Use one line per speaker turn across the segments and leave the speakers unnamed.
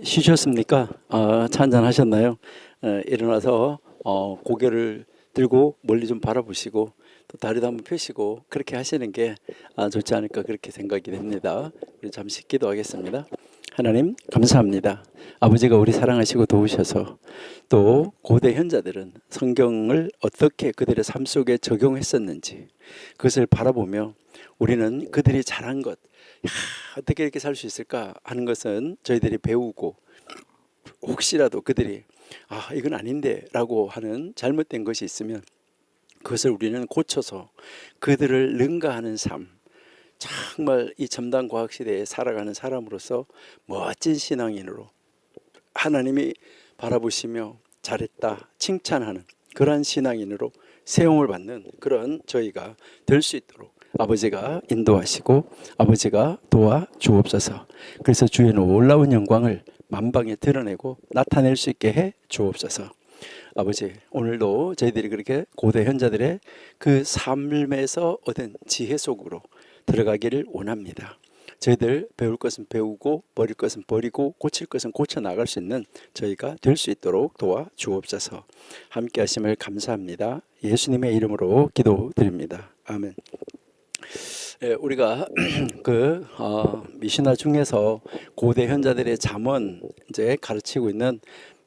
쉬셨습니까? 차 한잔 하셨나요? 일어나서 고개를 들고 멀리 좀 바라보시고 또 다리도 한번 펴시고 그렇게 하시는 게 좋지 않을까 그렇게 생각이 됩니다. 우리 잠시 기도하겠습니다. 하나님 감사합니다. 아버지가 우리 사랑하시고 도우셔서 또 고대 현자들은 성경을 어떻게 그들의 삶 속에 적용했었는지 그것을 바라보며 우리는 그들이 잘한 것, 야, 어떻게 이렇게 살 수 있을까 하는 것은 저희들이 배우고 혹시라도 그들이 이건 아닌데 라고 하는 잘못된 것이 있으면 그것을 우리는 고쳐서 그들을 능가하는 삶, 정말 이 첨단 과학 시대에 살아가는 사람으로서 멋진 신앙인으로 하나님이 바라보시며 잘했다 칭찬하는 그러한 신앙인으로 세움을 받는 그런 저희가 될 수 있도록 아버지가 인도하시고 아버지가 도와 주옵소서. 그래서 주의 놀라운 영광을 만방에 드러내고 나타낼 수 있게 해 주옵소서. 아버지, 오늘도 저희들이 그렇게 고대 현자들의 그 삶에서 얻은 지혜 속으로 들어가기를 원합니다. 저희들 배울 것은 배우고 버릴 것은 버리고 고칠 것은 고쳐 나갈 수 있는 저희가 될 수 있도록 도와 주옵소서. 함께 하심을 감사합니다. 예수님의 이름으로 기도드립니다. 아멘. 우리가 미시나 중에서 고대 현자들의 잠언 이제 가르치고 있는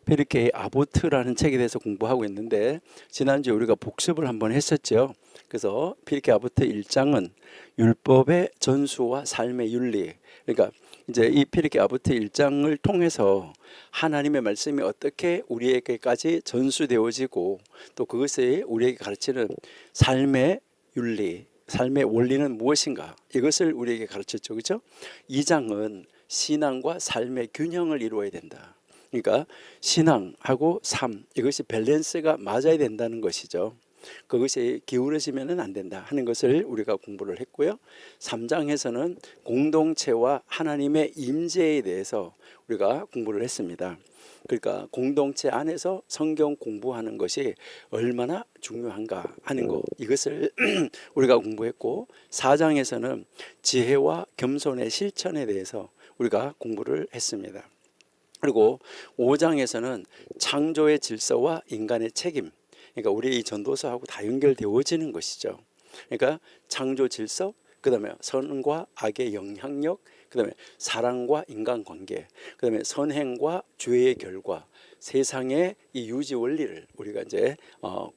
페르케이 아보트라는 책에 대해서 공부하고 있는데 지난주에 우리가 복습을 한번 했었죠. 그래서 페르케이 아보트 1장은 율법의 전수와 삶의 윤리. 그러니까 이제 이 페르케이 아보트 1장을 통해서 하나님의 말씀이 어떻게 우리에게까지 전수되어지고 또 그것이 우리에게 가르치는 삶의 윤리, 삶의 원리는 무엇인가 이것을 우리에게 가르쳤죠. 그렇죠? 2장은 신앙과 삶의 균형을 이루어야 된다. 그러니까 신앙하고 삶 이것이 밸런스가 맞아야 된다는 것이죠. 그것이 기울어지면 안 된다 하는 것을 우리가 공부를 했고요. 3장에서는 공동체와 하나님의 임재에 대해서 우리가 공부를 했습니다. 그러니까 공동체 안에서 성경 공부하는 것이 얼마나 중요한가 하는 것 이것을 우리가 공부했고 4장에서는 지혜와 겸손의 실천에 대해서 우리가 공부를 했습니다. 그리고 5장에서는 창조의 질서와 인간의 책임, 그러니까 우리 이 전도서하고 다 연결되어지는 것이죠. 그러니까 창조 질서, 그다음에 선과 악의 영향력, 그다음에 사랑과 인간관계, 그다음에 선행과 죄의 결과, 세상의 이 유지 원리를 우리가 이제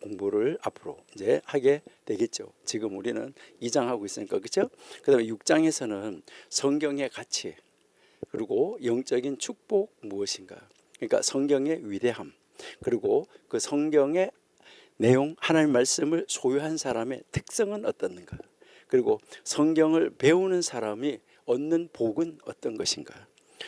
공부를 앞으로 이제 하게 되겠죠. 지금 우리는 2장 하고 있으니까 그렇죠? 그다음에 6장에서는 성경의 가치 그리고 영적인 축복 무엇인가? 그러니까 성경의 위대함 그리고 그 성경의 내용 하나님 말씀을 소유한 사람의 특성은 어떻는가? 그리고 성경을 배우는 사람이 얻는 복은 어떤 것인가?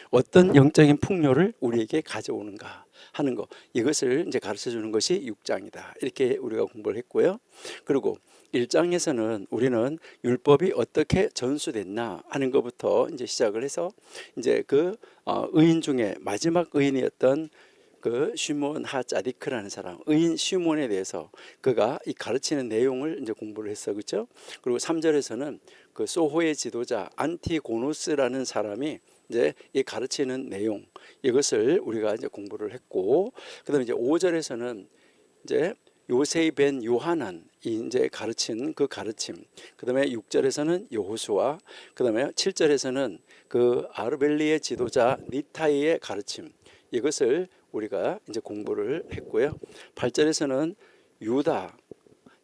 어떤 영적인 풍요를 우리에게 가져오는가 하는 것 이것을 이제 가르쳐 주는 것이 6장이다. 이렇게 우리가 공부를 했고요. 그리고 1장에서는 우리는 율법이 어떻게 전수됐나 하는 것부터 이제 시작을 해서 이제 의인 중에 마지막 의인이었던 그 시몬 하짜디크라는 사람, 의인 시몬에 대해서 그가 이 가르치는 내용을 이제 공부를 했어, 그렇죠? 그리고 3절에서는 그 소호의 지도자 안티고노스라는 사람이 이제 이 가르치는 내용 이것을 우리가 이제 공부를 했고, 그다음에 이제 5절에서는 이제 요셉 벤 요하난이 이제 가르친 그 가르침, 그다음에 6절에서는 여호수아, 그다음에 7절에서는 그 아르벨리의 지도자 니타이의 가르침 이것을 우리가 이제 공부를 했고요. 8절에서는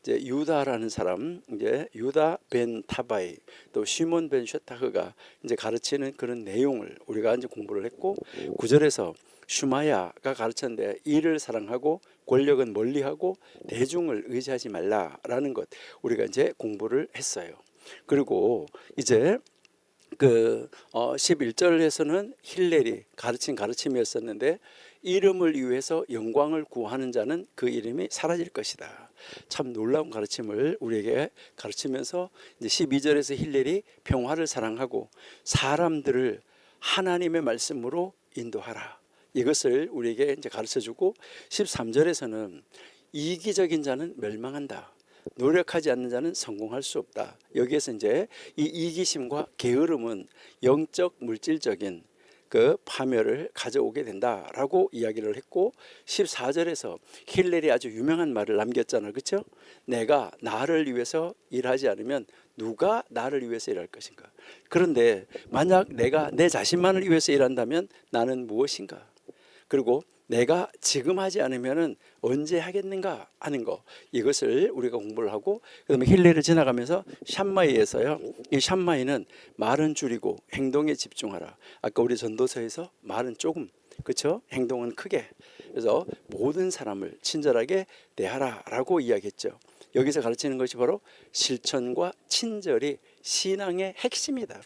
이제 유다라는 사람, 이제 유다 벤 타바이, 또 시몬 벤 쉐타흐가 이제 가르치는 그런 내용을 우리가 이제 공부를 했고, 9절에서 슈마야가 가르쳤는데 이를 사랑하고 권력은 멀리하고 대중을 의지하지 말라라는 것 우리가 이제 공부를 했어요. 그리고 이제 11절에서는 힐렐이 가르친 가르침이었었는데 이름을 위해서 영광을 구하는 자는 그 이름이 사라질 것이다. 참 놀라운 가르침을 우리에게 가르치면서 이제 12절에서 힐렐이 평화를 사랑하고 사람들을 하나님의 말씀으로 인도하라. 이것을 우리에게 이제 가르쳐주고 13절에서는 이기적인 자는 멸망한다. 노력하지 않는 자는 성공할 수 없다. 여기에서 이제 이 이기심과 게으름은 영적 물질적인 그 파멸을 가져오게 된다라고 이야기를 했고 14절에서 힐렐이 아주 유명한 말을 남겼잖아요. 그렇죠? 내가 나를 위해서 일하지 않으면 누가 나를 위해서 일할 것인가? 그런데 만약 내가 내 자신만을 위해서 일한다면 나는 무엇인가? 그리고 내가 지금 하지 않으면 언제 하겠는가 하는 거, 이것을 우리가 공부를 하고, 그다음에 힐렐을 지나가면서 샴마이에서요, 이 샴마이는 말은 줄이고 행동에 집중하라. 아까 우리 전도서에서 말은 조금, 그렇죠? 행동은 크게. 그래서 모든 사람을 친절하게 대하라라고 이야기했죠. 여기서 가르치는 것이 바로 실천과 친절이 신앙의 핵심이다.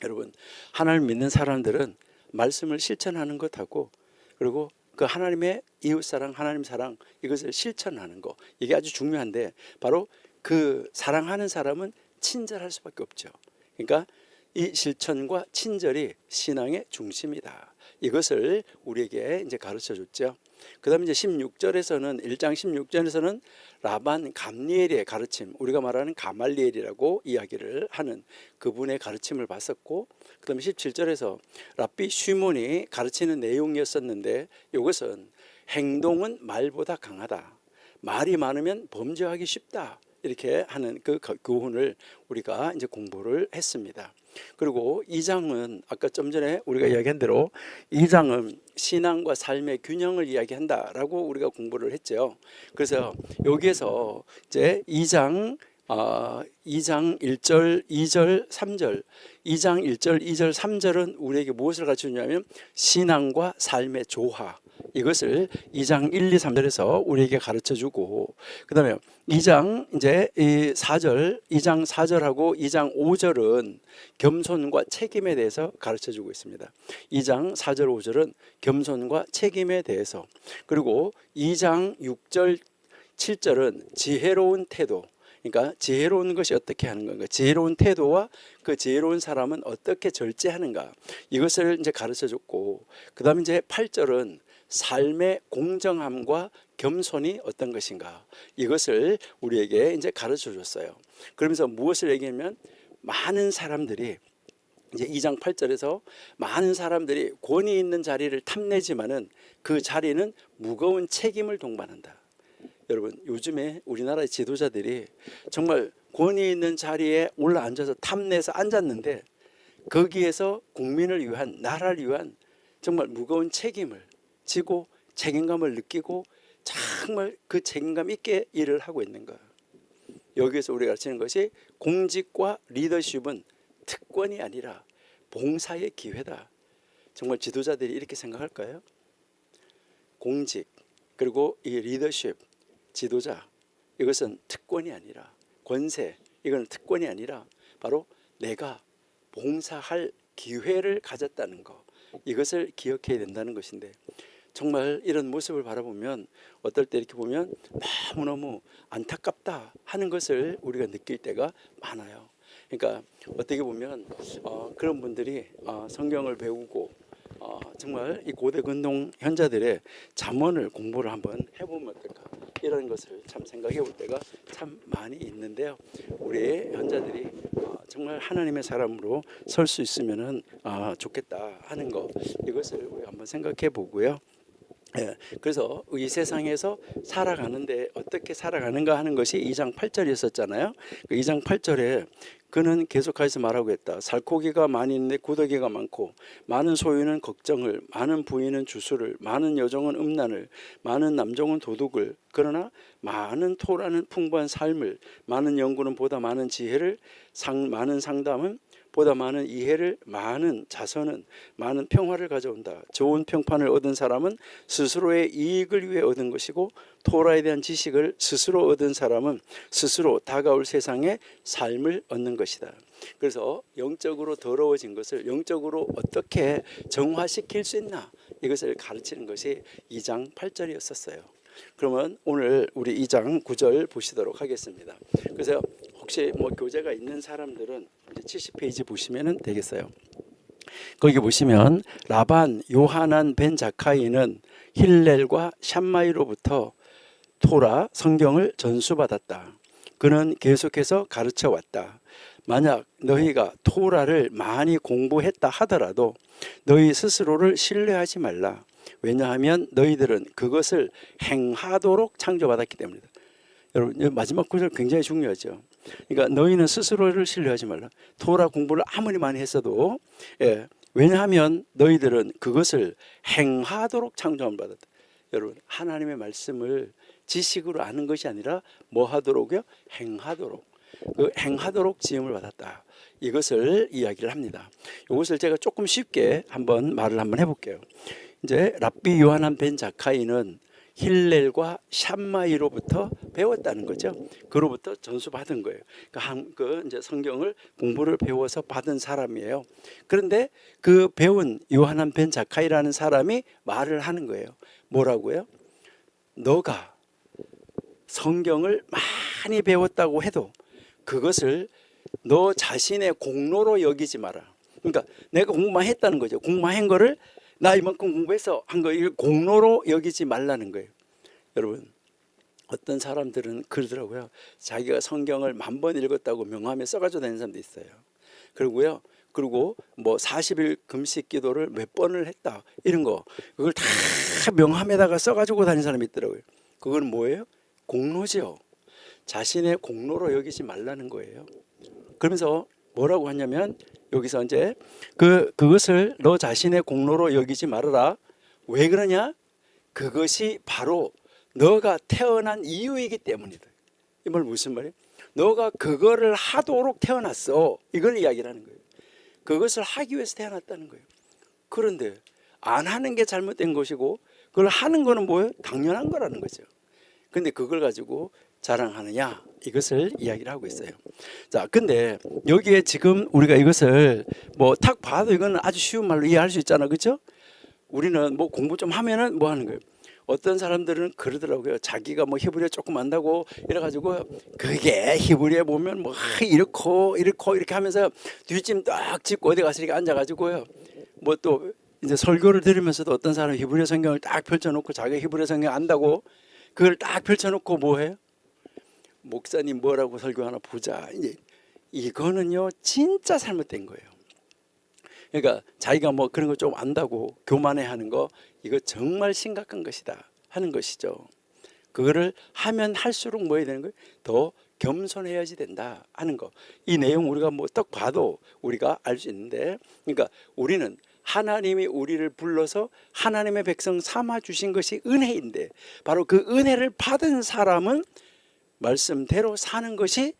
여러분, 하나님 믿는 사람들은 말씀을 실천하는 것하고, 그리고 그 하나님의 이웃사랑, 하나님 사랑, 이것을 실천하는 거, 이게 아주 중요한데, 바로 그 사랑하는 사람은 친절할 수밖에 없죠. 그러니까 이 실천과 친절이 신앙의 중심이다. 이것을 우리에게 이제 가르쳐 줬죠. 그 다음에 이제 16절에서는, 1장 16절에서는 라반 감리엘의 가르침, 우리가 말하는 가말리엘이라고 이야기를 하는 그분의 가르침을 봤었고, 그 다음에 17절에서 랍비 쉬몬이 가르치는 내용이었었는데, 이것은 행동은 말보다 강하다, 말이 많으면 범죄하기 쉽다, 이렇게 하는 그 교훈을 우리가 이제 공부를 했습니다. 그리고 2장은 아까 좀 전에 우리가 이야기한 대로 2장은 신앙과 삶의 균형을 이야기한다라고 우리가 공부를 했죠. 그래서 여기에서 이제 2장 1절, 2절, 3절, 2장 1절, 2절, 3절은 우리에게 무엇을 가르쳐주냐면 신앙과 삶의 조화, 이것을 2장 1, 2, 3절에서 우리에게 가르쳐주고, 그 다음에 2장 이제 4절, 2장 4절하고 2장 5절은 겸손과 책임에 대해서 가르쳐주고 있습니다. 2장 4절, 5절은 겸손과 책임에 대해서, 그리고 2장 6절, 7절은 지혜로운 태도, 그러니까 지혜로운 것이 어떻게 하는 건가, 지혜로운 태도와 그 지혜로운 사람은 어떻게 절제하는가, 이것을 이제 가르쳐줬고, 그 다음에 이제 8절은 삶의 공정함과 겸손이 어떤 것인가, 이것을 우리에게 이제 가르쳐 줬어요. 그러면서 무엇을 얘기하면, 많은 사람들이 이제 2장 8절에서 많은 사람들이 권위 있는 자리를 탐내지만은 그 자리는 무거운 책임을 동반한다. 여러분, 요즘에 우리나라의 지도자들이 정말 권위 있는 자리에 올라 앉아서 탐내서 앉았는데, 거기에서 국민을 위한, 나라를 위한 정말 무거운 책임을 지고 책임감을 느끼고 정말 그 책임감 있게 일을 하고 있는 거예요. 여기에서 우리가 가르치는 것이 공직과 리더십은 특권이 아니라 봉사의 기회다. 정말 지도자들이 이렇게 생각할까요? 공직, 그리고 이 리더십, 지도자, 이것은 특권이 아니라, 권세, 이건 특권이 아니라 바로 내가 봉사할 기회를 가졌다는 거, 이것을 기억해야 된다는 것인데, 정말 이런 모습을 바라보면 어떨 때 이렇게 보면 너무너무 안타깝다 하는 것을 우리가 느낄 때가 많아요. 그러니까 어떻게 보면 그런 분들이 성경을 배우고 정말 이 고대 근동 현자들의 잠언을 공부를 한번 해보면 어떨까, 이런 것을 참 생각해 볼 때가 참 많이 있는데요. 우리 현자들이 정말 하나님의 사람으로 설 수 있으면 좋겠다 하는 거, 이것을 우리 한번 생각해 보고요. 예, 그래서 이 세상에서 살아가는데 어떻게 살아가는가 하는 것이 2장 8절이었었잖아요. 그 2장 8절에 그는 계속해서 말하고 있다. 살코기가 많이 있는데 구더기가 많고, 많은 소유는 걱정을, 많은 부인은 주술을, 많은 여종은 음란을, 많은 남종은 도둑을, 그러나 많은 토라는 풍부한 삶을, 많은 연구는 보다 많은 지혜를, 많은 상담은 보다 많은 이해를, 많은 자선은 많은 평화를 가져온다. 좋은 평판을 얻은 사람은 스스로의 이익을 위해 얻은 것이고, 토라에 대한 지식을 스스로 얻은 사람은 스스로 다가올 세상의 삶을 얻는 것이다. 그래서 영적으로 더러워진 것을 영적으로 어떻게 정화시킬 수 있나, 이것을 가르치는 것이 2장 8절이었었어요. 그러면 오늘 우리 2장 9절 보시도록 하겠습니다. 그래서 혹시 뭐 교재가 있는 사람들은 이제 70페이지 보시면 되겠어요. 거기 보시면 라반 요하난 벤 자카이는 힐렐과 샴마이로부터 토라 성경을 전수받았다. 그는 계속해서 가르쳐 왔다. 만약 너희가 토라를 많이 공부했다 하더라도 너희 스스로를 신뢰하지 말라. 왜냐하면 너희들은 그것을 행하도록 창조받았기 때문이다. 여러분, 마지막 구절 굉장히 중요하죠. 그러니까 너희는 스스로를 신뢰하지 말라. 토라 공부를 아무리 많이 했어도, 왜냐하면 너희들은 그것을 행하도록 창조함을 받았다. 여러분, 하나님의 말씀을 지식으로 아는 것이 아니라 뭐 하도록요? 행하도록. 그 행하도록 지음을 받았다. 이것을 이야기를 합니다. 이것을 제가 조금 쉽게 말을 해볼게요. 이제 랍비 요하난 벤 자카이는 힐렐과 샴마이로부터 배웠다는 거죠. 그로부터 전수받은 거예요. 그 이제 성경을 공부를 배워서 받은 사람이에요. 그런데 그 배운 요하난 벤 자카이라는 사람이 말을 하는 거예요. 뭐라고요? 너가 성경을 많이 배웠다고 해도 그것을 너 자신의 공로로 여기지 마라. 그러니까 내가 공부만 했다는 거죠. 공부만 한 거를 나 이만큼 공부해서 한 거 이걸 공로로 여기지 말라는 거예요. 여러분, 어떤 사람들은 그러더라고요. 자기가 성경을 10,000번 읽었다고 명함에 써가지고 다니는 사람도 있어요. 그리고 뭐 40일 금식 기도를 몇 번을 했다 이런 거 그걸 다 명함에다가 써가지고 다니는 사람이 있더라고요. 그건 뭐예요? 공로죠. 자신의 공로로 여기지 말라는 거예요. 그러면서 뭐라고 하냐면 여기서 이제 그것을 너 자신의 공로로 여기지 말아라. 왜 그러냐? 그것이 바로 너가 태어난 이유이기 때문이다. 이 말 무슨 말이에요? 너가 그거를 하도록 태어났어. 이걸 이야기를 하는 거예요. 그것을 하기 위해서 태어났다는 거예요. 그런데 안 하는 게 잘못된 것이고 그걸 하는 거는 뭐예요? 당연한 거라는 거죠. 근데 그걸 가지고 자랑하느냐? 이것을 이야기를 하고 있어요. 자, 근데 여기에 지금 우리가 이것을 뭐 탁 봐도 이건 아주 쉬운 말로 이해할 수 있잖아. 그렇죠? 우리는 뭐 공부 좀 하면은 뭐 하는 거예요? 어떤 사람들은 그러더라고요. 자기가 뭐 히브리어 조금 안다고 이래가지고 그게 히브리어 보면 뭐 이렇고 이렇게 하면서 뒷짐 딱 짚고 어디 가서 이렇게 앉아가지고요. 뭐 또 이제 설교를 들으면서도 어떤 사람은 히브리어 성경을 딱 펼쳐놓고 자기가 히브리어 성경 안다고 그걸 딱 펼쳐놓고 뭐 해요? 목사님 뭐라고 설교하나 보자. 이제 이거는요 진짜 잘못된 거예요. 그러니까 자기가 뭐 그런 거 좀 안다고 교만해하는 거 이거 정말 심각한 것이다 하는 것이죠. 그거를 하면 할수록 뭐 해야 되는 거예요? 더 겸손해야지 된다 하는 거. 이 내용 우리가 뭐 딱 봐도 우리가 알 수 있는데, 그러니까 우리는 하나님이 우리를 불러서 하나님의 백성 삼아 주신 것이 은혜인데 바로 그 은혜를 받은 사람은 말씀대로 사는 것이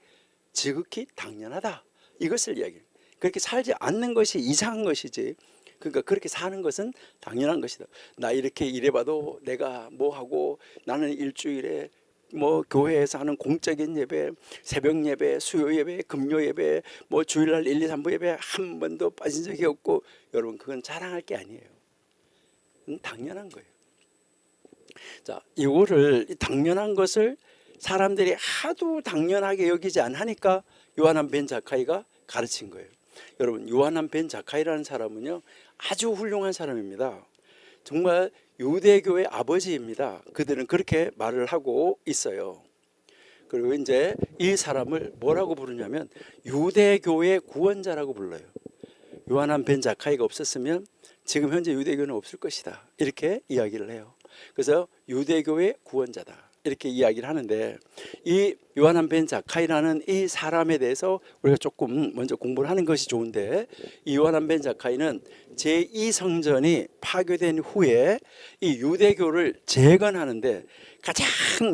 지극히 당연하다. 이것을 이야기해요. 그렇게 살지 않는 것이 이상한 것이지. 그러니까 그렇게 사는 것은 당연한 것이다. 나 이렇게 일해봐도 내가 뭐 하고 나는 일주일에 뭐 교회에서 하는 공적인 예배, 새벽 예배, 수요 예배, 금요 예배, 뭐 주일날 1, 2, 3부 예배 한 번도 빠진 적이 없고 여러분 그건 자랑할 게 아니에요. 그건 당연한 거예요. 자, 이거를 당연한 것을 사람들이 하도 당연하게 여기지 않으니까 요하난 벤 자카이가 가르친 거예요. 여러분 요하난 벤 자카이라는 사람은요 아주 훌륭한 사람입니다. 정말 유대교의 아버지입니다. 그들은 그렇게 말을 하고 있어요. 그리고 이제 이 사람을 뭐라고 부르냐면 유대교의 구원자라고 불러요. 요하난 벤 자카이가 없었으면 지금 현재 유대교는 없을 것이다 이렇게 이야기를 해요. 그래서 유대교의 구원자다 이렇게 이야기를 하는데 이 요하난 벤 자카이라는 이 사람에 대해서 우리가 조금 먼저 공부를 하는 것이 좋은데 이 요하난 벤 자카이는 제2성전이 파괴된 후에 이 유대교를 재건하는데 가장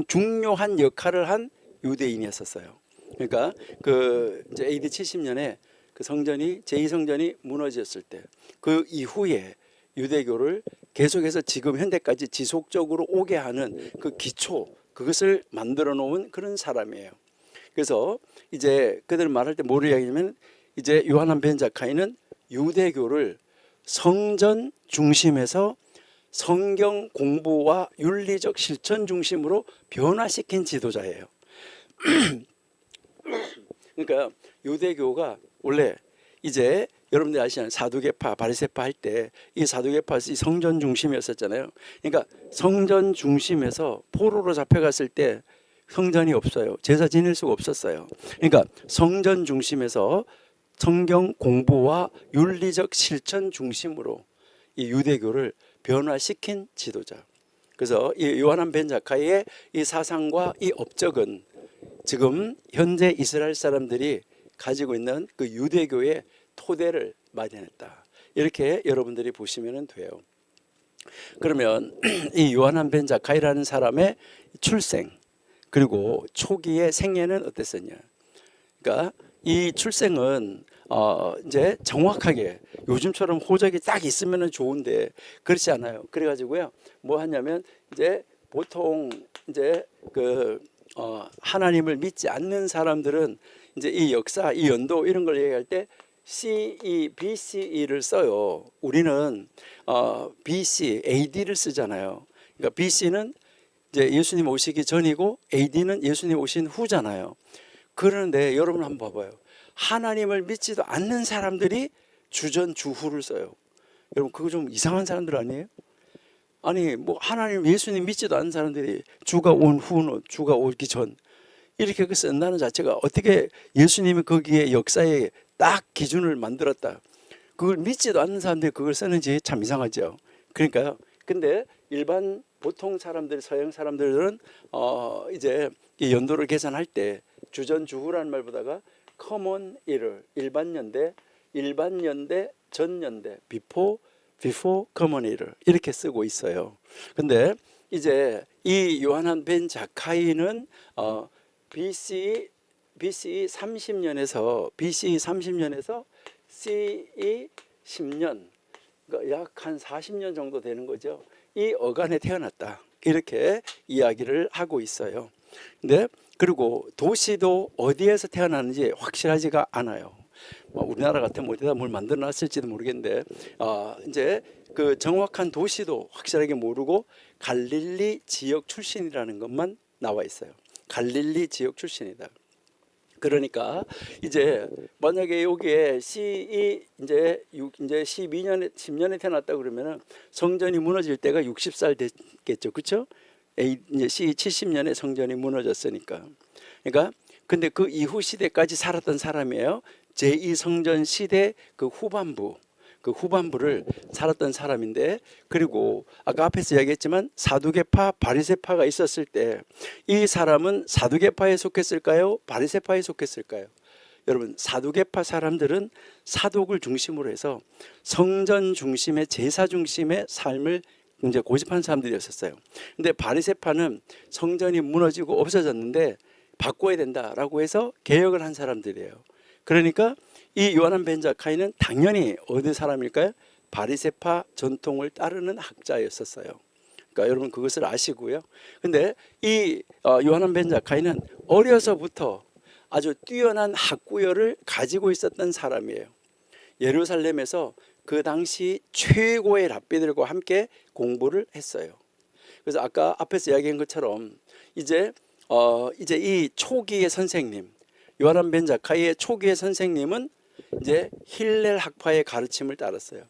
중요한 역할을 한 유대인이었었어요. 그러니까 그 이제 AD 70년에 그 성전이 제2성전이 무너졌을 때 그 이후에 유대교를 계속해서 지금 현대까지 지속적으로 오게 하는 그 기초 그것을 만들어 놓은 그런 사람이에요. 그래서 이제 그들 말할 때 뭐를 이야기하냐면 이제 요하난 벤 자카이는 유대교를 성전 중심에서 성경 공부와 윤리적 실천 중심으로 변화시킨 지도자예요. 그러니까 유대교가 원래 이제 여러분들 아시잖아요. 사두개파, 바리새파 할 때 이 사두개파 이 성전 중심이었었잖아요. 그러니까 성전 중심에서 포로로 잡혀갔을 때 성전이 없어요. 제사 지낼 수가 없었어요. 그러니까 성전 중심에서 성경 공부와 윤리적 실천 중심으로 이 유대교를 변화시킨 지도자. 그래서 이 요하난 벤 자카이의 이 사상과 이 업적은 지금 현재 이스라엘 사람들이 가지고 있는 그 유대교의 토대를 마련했다. 이렇게 여러분들이 보시면 돼요. 그러면 이 요하난 벤 자카이라는 사람의 출생 그리고 초기의 생애는 어땠었냐? 그러니까 이 출생은 이제 정확하게 요즘처럼 호적이 딱 있으면 좋은데 그렇지 않아요. 그래가지고요 뭐 하냐면 이제 보통 이제 그 하나님을 믿지 않는 사람들은 이제 이 역사, 이 연도 이런 걸 얘기할 때 CE, BCE를 써요. 우리는 BC, AD를 쓰잖아요. 그러니까 BC는 이제 예수님 오시기 전이고 AD는 예수님 오신 후잖아요. 그런데 여러분 한번 봐봐요. 하나님을 믿지도 않는 사람들이 주전 주후를 써요. 여러분 그거 좀 이상한 사람들 아니에요? 아니 뭐 하나님 예수님 믿지도 않는 사람들이 주가 온 후는 주가 오기 전 이렇게 쓴다는 자체가 어떻게 예수님이 거기에 역사에 딱 기준을 만들었다. 그걸 믿지도 않는 사람들이 그걸 쓰는지 참 이상하죠. 그러니까요. 근데 일반 보통 사람들 서양 사람들은 이제 이 연도를 계산할 때 주전 주후라는 말보다가 common era 일반 연대 전 연대 before common era 이렇게 쓰고 있어요. 근데 이제 이 요하난 벤 자카이는 BCE 30년에서 CE 10년 그러니까 약 한 40년 정도 되는 거죠. 이 어간에 태어났다. 이렇게 이야기를 하고 있어요. 근데 그리고 도시도 어디에서 태어났는지 확실하지가 않아요. 우리나라 같으면 어디다 뭘 만들어 놨을지도 모르겠는데 이제 그 정확한 도시도 확실하게 모르고 갈릴리 지역 출신이라는 것만 나와 있어요. 갈릴리 지역 출신이다. 그러니까 이제 만약에 여기에 CE 이제 12년에 10년에 태어났다 그러면은 성전이 무너질 때가 60살 됐겠죠, 그렇죠? 이제 CE 70년에 성전이 무너졌으니까. 그러니까 근데 그 이후 시대까지 살았던 사람이에요. 제2성전 시대 그 후반부를 살았던 사람인데 그리고 아까 앞에서 이야기했지만 사두개파 바리새파가 있었을 때 이 사람은 사두개파에 속했을까요? 바리새파에 속했을까요? 여러분 사두개파 사람들은 사독을 중심으로 해서 성전 중심의 제사 중심의 삶을 이제 고집하는 사람들이었어요. 근데 바리새파는 성전이 무너지고 없어졌는데 바꿔야 된다라고 해서 개혁을 한 사람들이에요. 그러니까 이 요하난 벤 자카이는 당연히 어디 사람일까요? 바리새파 전통을 따르는 학자였었어요. 그러니까 여러분 그것을 아시고요. 근데 이 요하난 벤 자카이는 어려서부터 아주 뛰어난 학구열을 가지고 있었던 사람이에요. 예루살렘에서 그 당시 최고의 랍비들과 함께 공부를 했어요. 그래서 아까 앞에서 이야기한 것처럼 이제 이 초기의 선생님 요하난 벤 자카이의 초기의 선생님은 이제 힐렐 학파의 가르침을 따랐어요.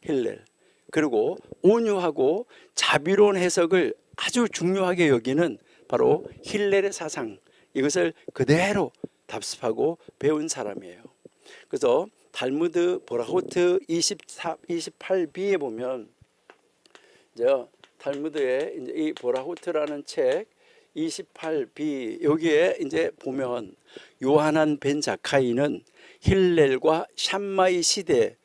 힐렐. 그리고 온유하고 자비로운 해석을 아주 중요하게 여기는 바로 힐렐의 사상 이것을 그대로 답습하고 배운 사람이에요. 그래서 탈무드 보라호트 28b에 보면 이제 탈무드의 이제 이 보라호트라는 책 28b 여기에 이제 보면 요하난 벤 자카이는 힐렐과 샴마이 시대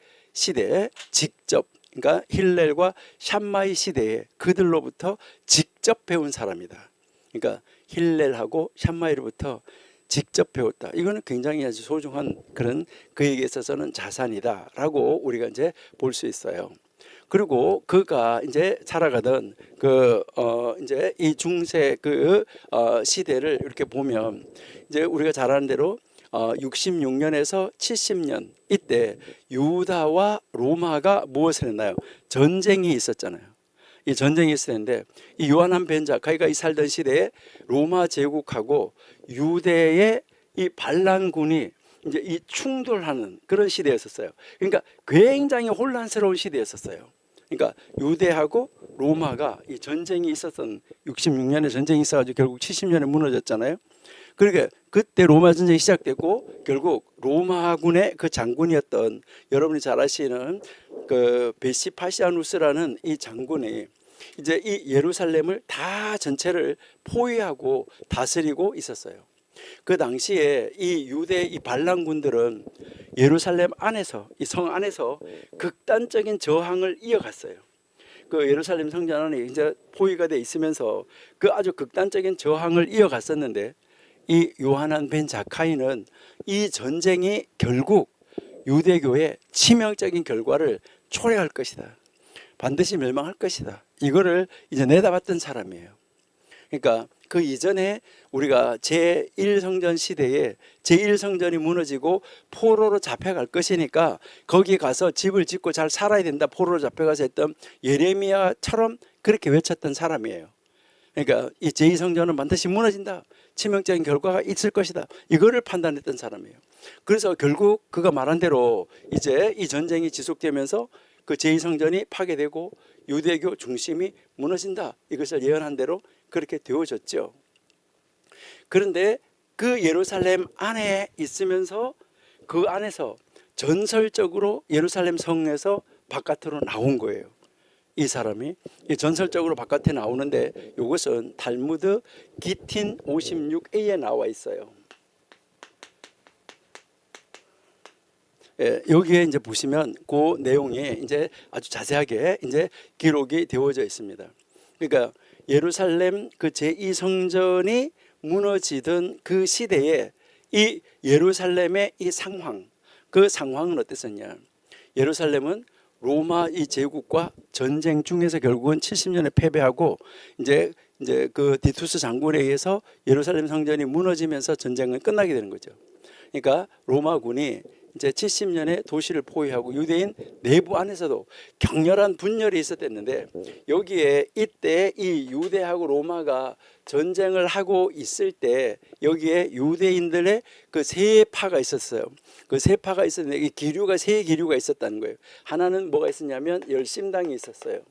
직접 그러니까 힐렐과 샴마이 시대에 그들로부터 직접 배운 사람이다. 그러니까 힐렐하고 샴마이로부터 직접 배웠다. 이거는 굉장히 아주 소중한 그런 그에게 있어서는 자산이다라고 우리가 이제 볼 수 있어요. 그리고 그가 이제 살아가던 이제 이 중세 시대를 이렇게 보면 이제 우리가 잘 아는 대로 66년에서 70년 이때 유다와 로마가 무엇을 했나요? 전쟁이 있었잖아요. 이 전쟁이 있었는데 이 요하난 벤 자카이가 이 살던 시대에 로마 제국하고 유대의 이 반란군이 이제 이 충돌하는 그런 시대였었어요. 그러니까 굉장히 혼란스러운 시대였었어요. 그러니까 유대하고 로마가 이 전쟁이 있었던 66년에 전쟁이 있어가지고 결국 70년에 무너졌잖아요. 그러니까 그때 로마 전쟁이 시작됐고 결국 로마군의 그 장군이었던 여러분이 잘 아시는 그 베시파시아누스라는 이 장군이 이제 이 예루살렘을 다 전체를 포위하고 다스리고 있었어요. 그 당시에 이 유대 이 반란군들은 예루살렘 안에서 이 성 안에서 극단적인 저항을 이어갔어요. 그 예루살렘 성전 안에 이제 포위가 돼 있으면서 그 아주 극단적인 저항을 이어갔었는데 이 요하난 벤 자카이는 이 전쟁이 결국 유대교의 치명적인 결과를 초래할 것이다. 반드시 멸망할 것이다. 이거를 이제 내다봤던 사람이에요. 그러니까 그 이전에 우리가 제1성전 시대에 제1성전이 무너지고 포로로 잡혀갈 것이니까 거기 가서 집을 짓고 잘 살아야 된다. 포로로 잡혀가서 했던 예레미야처럼 그렇게 외쳤던 사람이에요. 그러니까 이 제2성전은 반드시 무너진다. 치명적인 결과가 있을 것이다. 이거를 판단했던 사람이에요. 그래서 결국 그가 말한 대로 이제 이 전쟁이 지속되면서 그 제2성전이 파괴되고 유대교 중심이 무너진다. 이것을 예언한 대로 그렇게 되어졌죠. 그런데 그 예루살렘 안에 있으면서 그 안에서 전설적으로 예루살렘 성에서 바깥으로 나온 거예요. 이 사람이 전설적으로 바깥에 나오는데 이것은 탈무드 기틴 56a에 나와 있어요. 예, 여기에 이제 보시면 그 내용이 이제 아주 자세하게 이제 기록이 되어져 있습니다. 그러니까 예루살렘 그 제2성전이 무너지던 그 시대에 이 예루살렘의 이 상황, 그 상황은 어땠었냐? 예루살렘은 로마 이 제국과 전쟁 중에서 결국은 70년에 패배하고 이제 그 디투스 장군에 의해서 예루살렘 성전이 무너지면서 전쟁은 끝나게 되는 거죠. 그러니까 로마군이 이제 70년에 도시를 포위하고 유대인 내부 안에서도 격렬한 분열이 있었댔는데 여기에 이때 이 유대하고 로마가 전쟁을 하고 있을 때 여기에 유대인들의 그 세 파가 있었어요. 그 세 파가 있었는데 이 기류가 세 기류가 있었다는 거예요. 하나는 뭐가 있었냐면 열심당이 있었어요.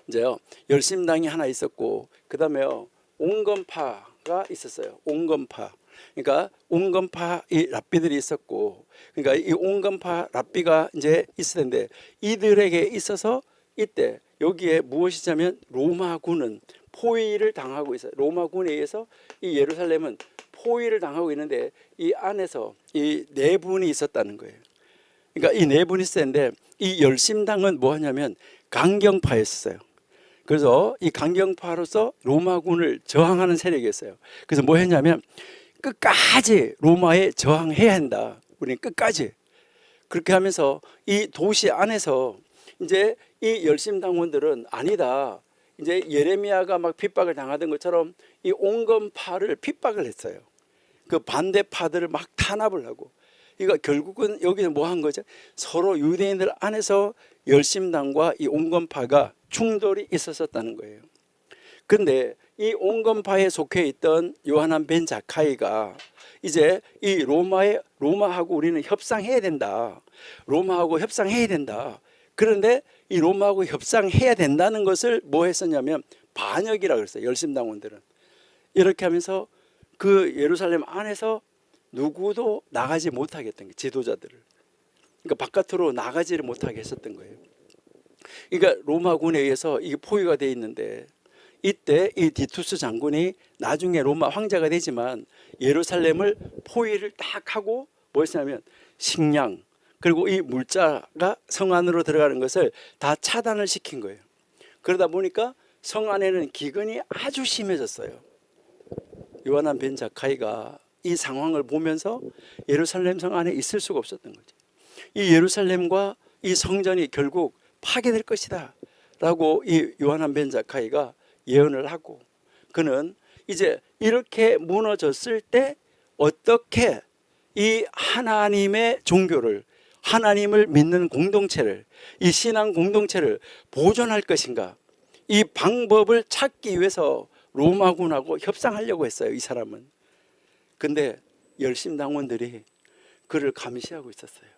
이제요 열심당이 하나 있었고 그다음에요 온건파가 있었어요. 온건파. 그러니까 온건파 이 랍비들이 있었고, 그러니까 이 온건파 랍비가 이제 있을 텐데 이들에게 있어서 이때 여기에 무엇이냐면 로마군은 포위를 당하고 있어요. 로마군에 의해서 이 예루살렘은 포위를 당하고 있는데 이 안에서 이 내분이 있었다는 거예요. 그러니까 이 내분이 있었는데 이 열심당은 뭐 하냐면 강경파였어요. 그래서 이 강경파로서 로마군을 저항하는 세력이었어요. 그래서 뭐 했냐면 끝까지 로마에 저항해야 한다. 우리는 끝까지. 그렇게 하면서 이 도시 안에서 이제 이 열심당원들은 아니다. 이제 예레미야가 막 핍박을 당하던 것처럼 이 온건파를 핍박을 했어요. 그 반대파들을 막 탄압을 하고. 그러니까 결국은 여기서 뭐 한 거죠? 서로 유대인들 안에서 열심당과 이 온건파가 충돌이 있었다는 거예요. 그런데 이 온건파에 속해 있던 요하난 벤 자카이가 이제 이 로마하고 우리는 협상해야 된다. 로마하고 협상해야 된다. 그런데 이 로마하고 협상해야 된다는 것을 뭐 했었냐면 반역이라고 그랬어요. 열심당원들은. 이렇게 하면서 그 예루살렘 안에서 누구도 나가지 못하게 했던 거예요. 지도자들을. 그러니까 바깥으로 나가지를 못하게 했었던 거예요. 그러니까 로마군에 의해서 이게 포위가 돼 있는데 이때 이 디투스 장군이 나중에 로마 황제가 되지만 예루살렘을 포위를 딱 하고 뭐 했냐면 식량 그리고 이 물자가 성 안으로 들어가는 것을 다 차단을 시킨 거예요. 그러다 보니까 성 안에는 기근이 아주 심해졌어요. 요하난 벤 자카이가 이 상황을 보면서 예루살렘 성 안에 있을 수가 없었던 거죠. 이 예루살렘과 이 성전이 결국 파괴될 것이다 라고 이 요하난 벤 자카이가 예언을 하고 그는 이제 이렇게 무너졌을 때 어떻게 이 하나님의 종교를 하나님을 믿는 공동체를 이 신앙 공동체를 보존할 것인가 이 방법을 찾기 위해서 로마군하고 협상하려고 했어요. 이 사람은. 근데 열심당원들이 그를 감시하고 있었어요.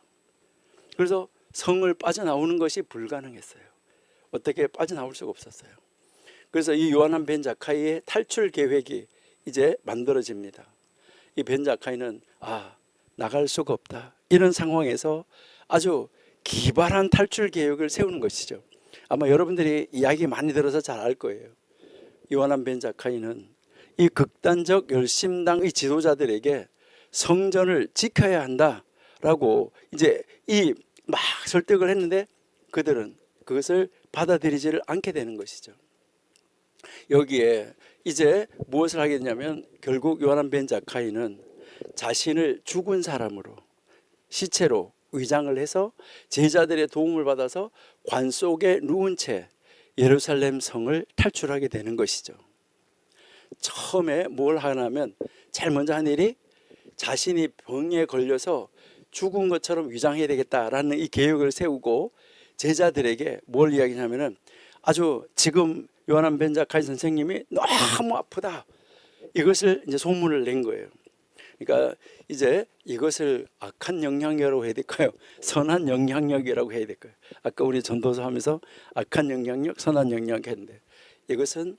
그래서 성을 빠져나오는 것이 불가능했어요. 어떻게 빠져나올 수가 없었어요. 그래서 이 요하난 벤 자카이의 탈출 계획이 이제 만들어집니다. 이 벤 자카이는 나갈 수가 없다, 이런 상황에서 아주 기발한 탈출 계획을 세우는 것이죠. 아마 여러분들이 이야기 많이 들어서 잘 알 거예요. 요하난 벤 자카이는 이 극단적 열심당의 지도자들에게 성전을 지켜야 한다라고 이제 이 막 설득을 했는데 그들은 그것을 받아들이지를 않게 되는 것이죠. 여기에 이제 무엇을 하게 되냐면 결국 요하난 벤 자카이는 자신을 죽은 사람으로, 시체로 위장을 해서 제자들의 도움을 받아서 관 속에 누운 채 예루살렘 성을 탈출하게 되는 것이죠. 처음에 뭘 하냐면 제일 먼저 한 일이 자신이 병에 걸려서 죽은 것처럼 위장해야 되겠다라는 이 계획을 세우고 제자들에게 뭘 이야기하냐면은 아주 지금 요하난 벤 자카이 선생님이 너무 아프다, 이것을 이제 소문을 낸 거예요. 그러니까 이제 이것을 악한 영향력이라고 해야 될까요? 선한 영향력이라고 해야 될까요? 아까 우리 전도서 하면서 악한 영향력, 선한 영향력 했는데 이것은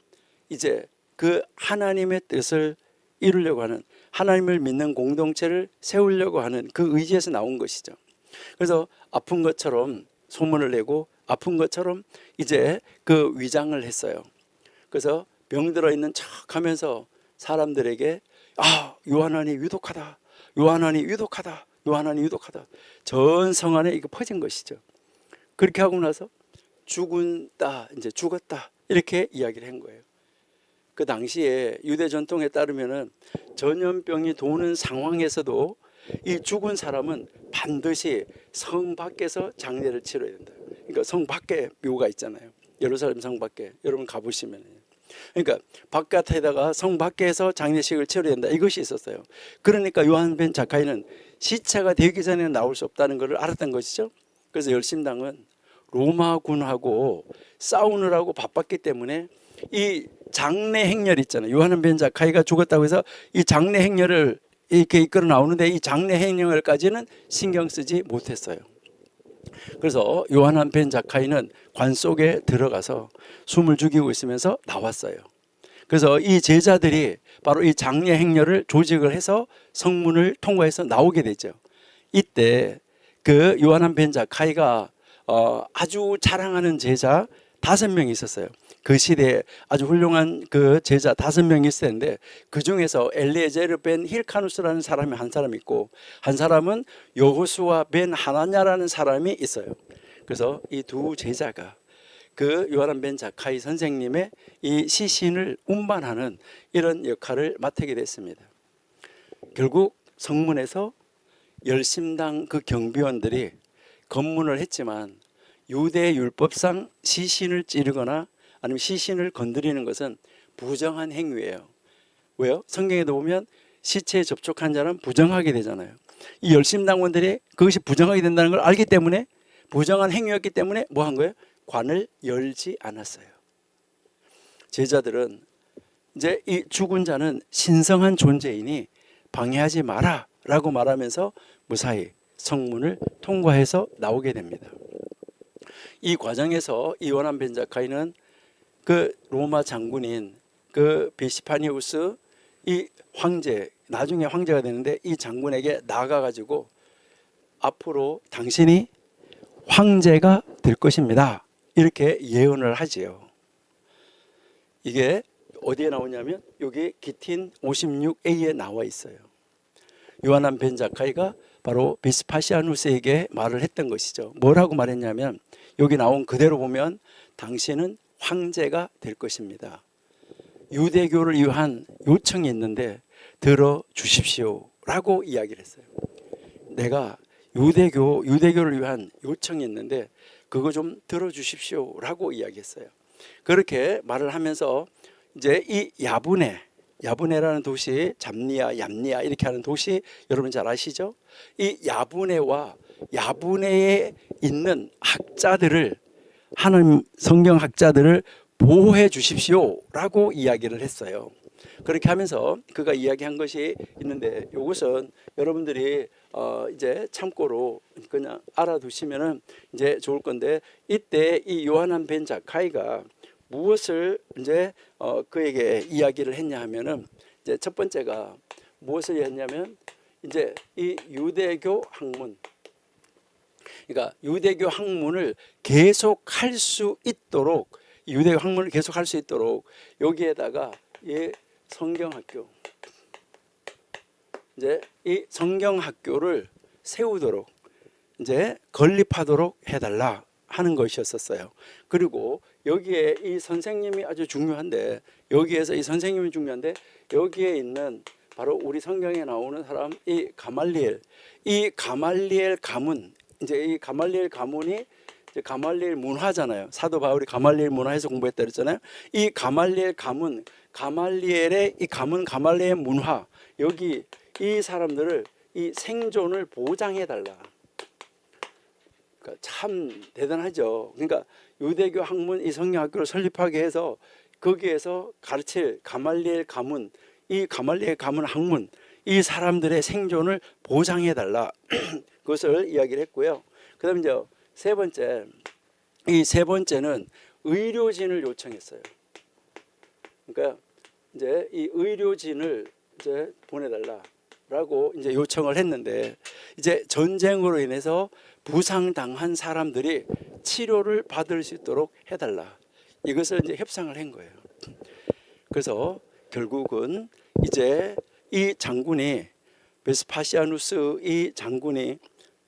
이제 그 하나님의 뜻을 이루려고 하는, 하나님을 믿는 공동체를 세우려고 하는 그 의지에서 나온 것이죠. 그래서 아픈 것처럼 소문을 내고 아픈 것처럼 이제 그 위장을 했어요. 그래서 병들어 있는 척 하면서 사람들에게 요한안이 위독하다, 요한안이 위독하다, 요한안이 위독하다, 전 성 안에 이거 퍼진 것이죠. 그렇게 하고 나서 죽었다, 이제 죽었다, 이렇게 이야기를 한 거예요. 그 당시에 유대 전통에 따르면은 전염병이 도는 상황에서도 이 죽은 사람은 반드시 성 밖에서 장례를 치러야 된다. 그러니까 성 밖에 묘가 있잖아요. 예루살렘 성 밖에 여러분 가보시면, 그러니까 바깥에다가 성 밖에서 장례식을 치러야 된다, 이것이 있었어요. 그러니까 요한 벤 자카이는 시체가 되기 전에 나올 수 없다는 것을 알았던 것이죠. 그래서 열심당은 로마군하고 싸우느라고 바빴기 때문에 이 장례 행렬 있잖아요. 요한 벤 자카이가 죽었다고 해서 이 장례 행렬을 이렇게 이끌어 나오는데 이 장례 행렬까지는 신경 쓰지 못했어요. 그래서 요하난 벤 자카이는 관 속에 들어가서 숨을 죽이고 있으면서 나왔어요. 그래서 이 제자들이 바로 이 장례 행렬을 조직을 해서 성문을 통과해서 나오게 되죠. 이때 그 요하난 벤 자카이가 아주 자랑하는 제자 5명이 있었어요. 그 시대에 아주 훌륭한 그 제자 5명이 있을 텐데 그 중에서 엘리에제르 벤 힐카누스라는 사람이 한 사람 있고 한 사람은 여호수아 벤 하나냐라는 사람이 있어요. 그래서 이 두 제자가 그 요하난 벤 자카이 선생님의 이 시신을 운반하는 이런 역할을 맡게 됐습니다. 결국 성문에서 열심당 그 경비원들이 검문을 했지만 유대 율법상 시신을 찌르거나 아니면 시신을 건드리는 것은 부정한 행위예요. 왜요? 성경에도 보면 시체에 접촉한 자는 부정하게 되잖아요. 이 열심당원들이 그것이 부정하게 된다는 걸 알기 때문에, 부정한 행위였기 때문에 뭐 한 거예요? 관을 열지 않았어요. 제자들은 이제 이 죽은 자는 신성한 존재이니 방해하지 마라 라고 말하면서 무사히 성문을 통과해서 나오게 됩니다. 이 과정에서 이 요하난 벤 자카이는 그 로마 장군인 그 베시파니우스 이 황제, 나중에 황제가 되는데 이 장군에게 나가가지고 앞으로 당신이 황제가 될 것입니다, 이렇게 예언을 하지요. 이게 어디에 나오냐면 여기 기틴 56a에 나와 있어요. 요하난 벤 자카이가 바로 베스파시아누스에게 말을 했던 것이죠. 뭐라고 말했냐면 여기 나온 그대로 보면 당신은 황제가 될 것입니다. 유대교를 위한 요청이 있는데 들어주십시오 라고 이야기를 했어요. 내가 유대교를 위한 요청이 있는데 그거 좀 들어주십시오 라고 이야기했어요. 그렇게 말을 하면서 이제 이 야브네라는 도시, 잡니아, 얌니아 이렇게 하는 도시 여러분 잘 아시죠? 이 야브네와 야브네에 있는 학자들을, 하나님 성경 학자들을 보호해 주십시오 라고 이야기를 했어요. 그렇게 하면서 그가 이야기한 것이 있는데 이것은 여러분들이 이제 참고로 그냥 알아두시면은 이제 좋을 건데, 이때 이 요하난 벤 자카이가 무엇을 이제 그에게 이야기를 했냐 하면은, 이제 첫 번째가 무엇을 했냐면 이제 이 유대교 학문, 그러니까 유대교 학문을 계속할 수 있도록, 유대교 학문을 계속할 수 있도록 여기에다가 이 성경학교, 이제 이 성경학교를 세우도록 이제 건립하도록 해달라 하는 것이었었어요. 그리고 여기에 이 선생님이 아주 중요한데, 여기에서 이 선생님이 중요한데, 여기에 있는 바로 우리 성경에 나오는 사람, 이 가말리엘, 이 가말리엘 가문, 이제 이 가말리엘 가문이 이제 가말리엘 문화잖아요. 사도 바울이 가말리엘 문화에서 공부했다 그랬잖아요. 이 가말리엘 가문, 가말리엘의 이 가문, 가말리엘 문화, 여기 이 사람들을 이 생존을 보장해 달라. 그러니까 참 대단하죠. 그러니까 유대교 학문 이 성경학교를 설립하게 해서 거기에서 가르칠 가말리엘 가문, 이 가말리엘 가문 학문, 이 사람들의 생존을 보장해 달라. 그것을 이야기를 했고요. 그다음에 이제 세 번째, 이 세 번째는 의료진을 요청했어요. 그러니까 이제 이 의료진을 이제 보내달라라고 이제 요청을 했는데, 이제 전쟁으로 인해서 부상당한 사람들이 치료를 받을 수 있도록 해달라, 이것을 이제 협상을 한 거예요. 그래서 결국은 이제 이 장군이, 베스파시아누스 이 장군이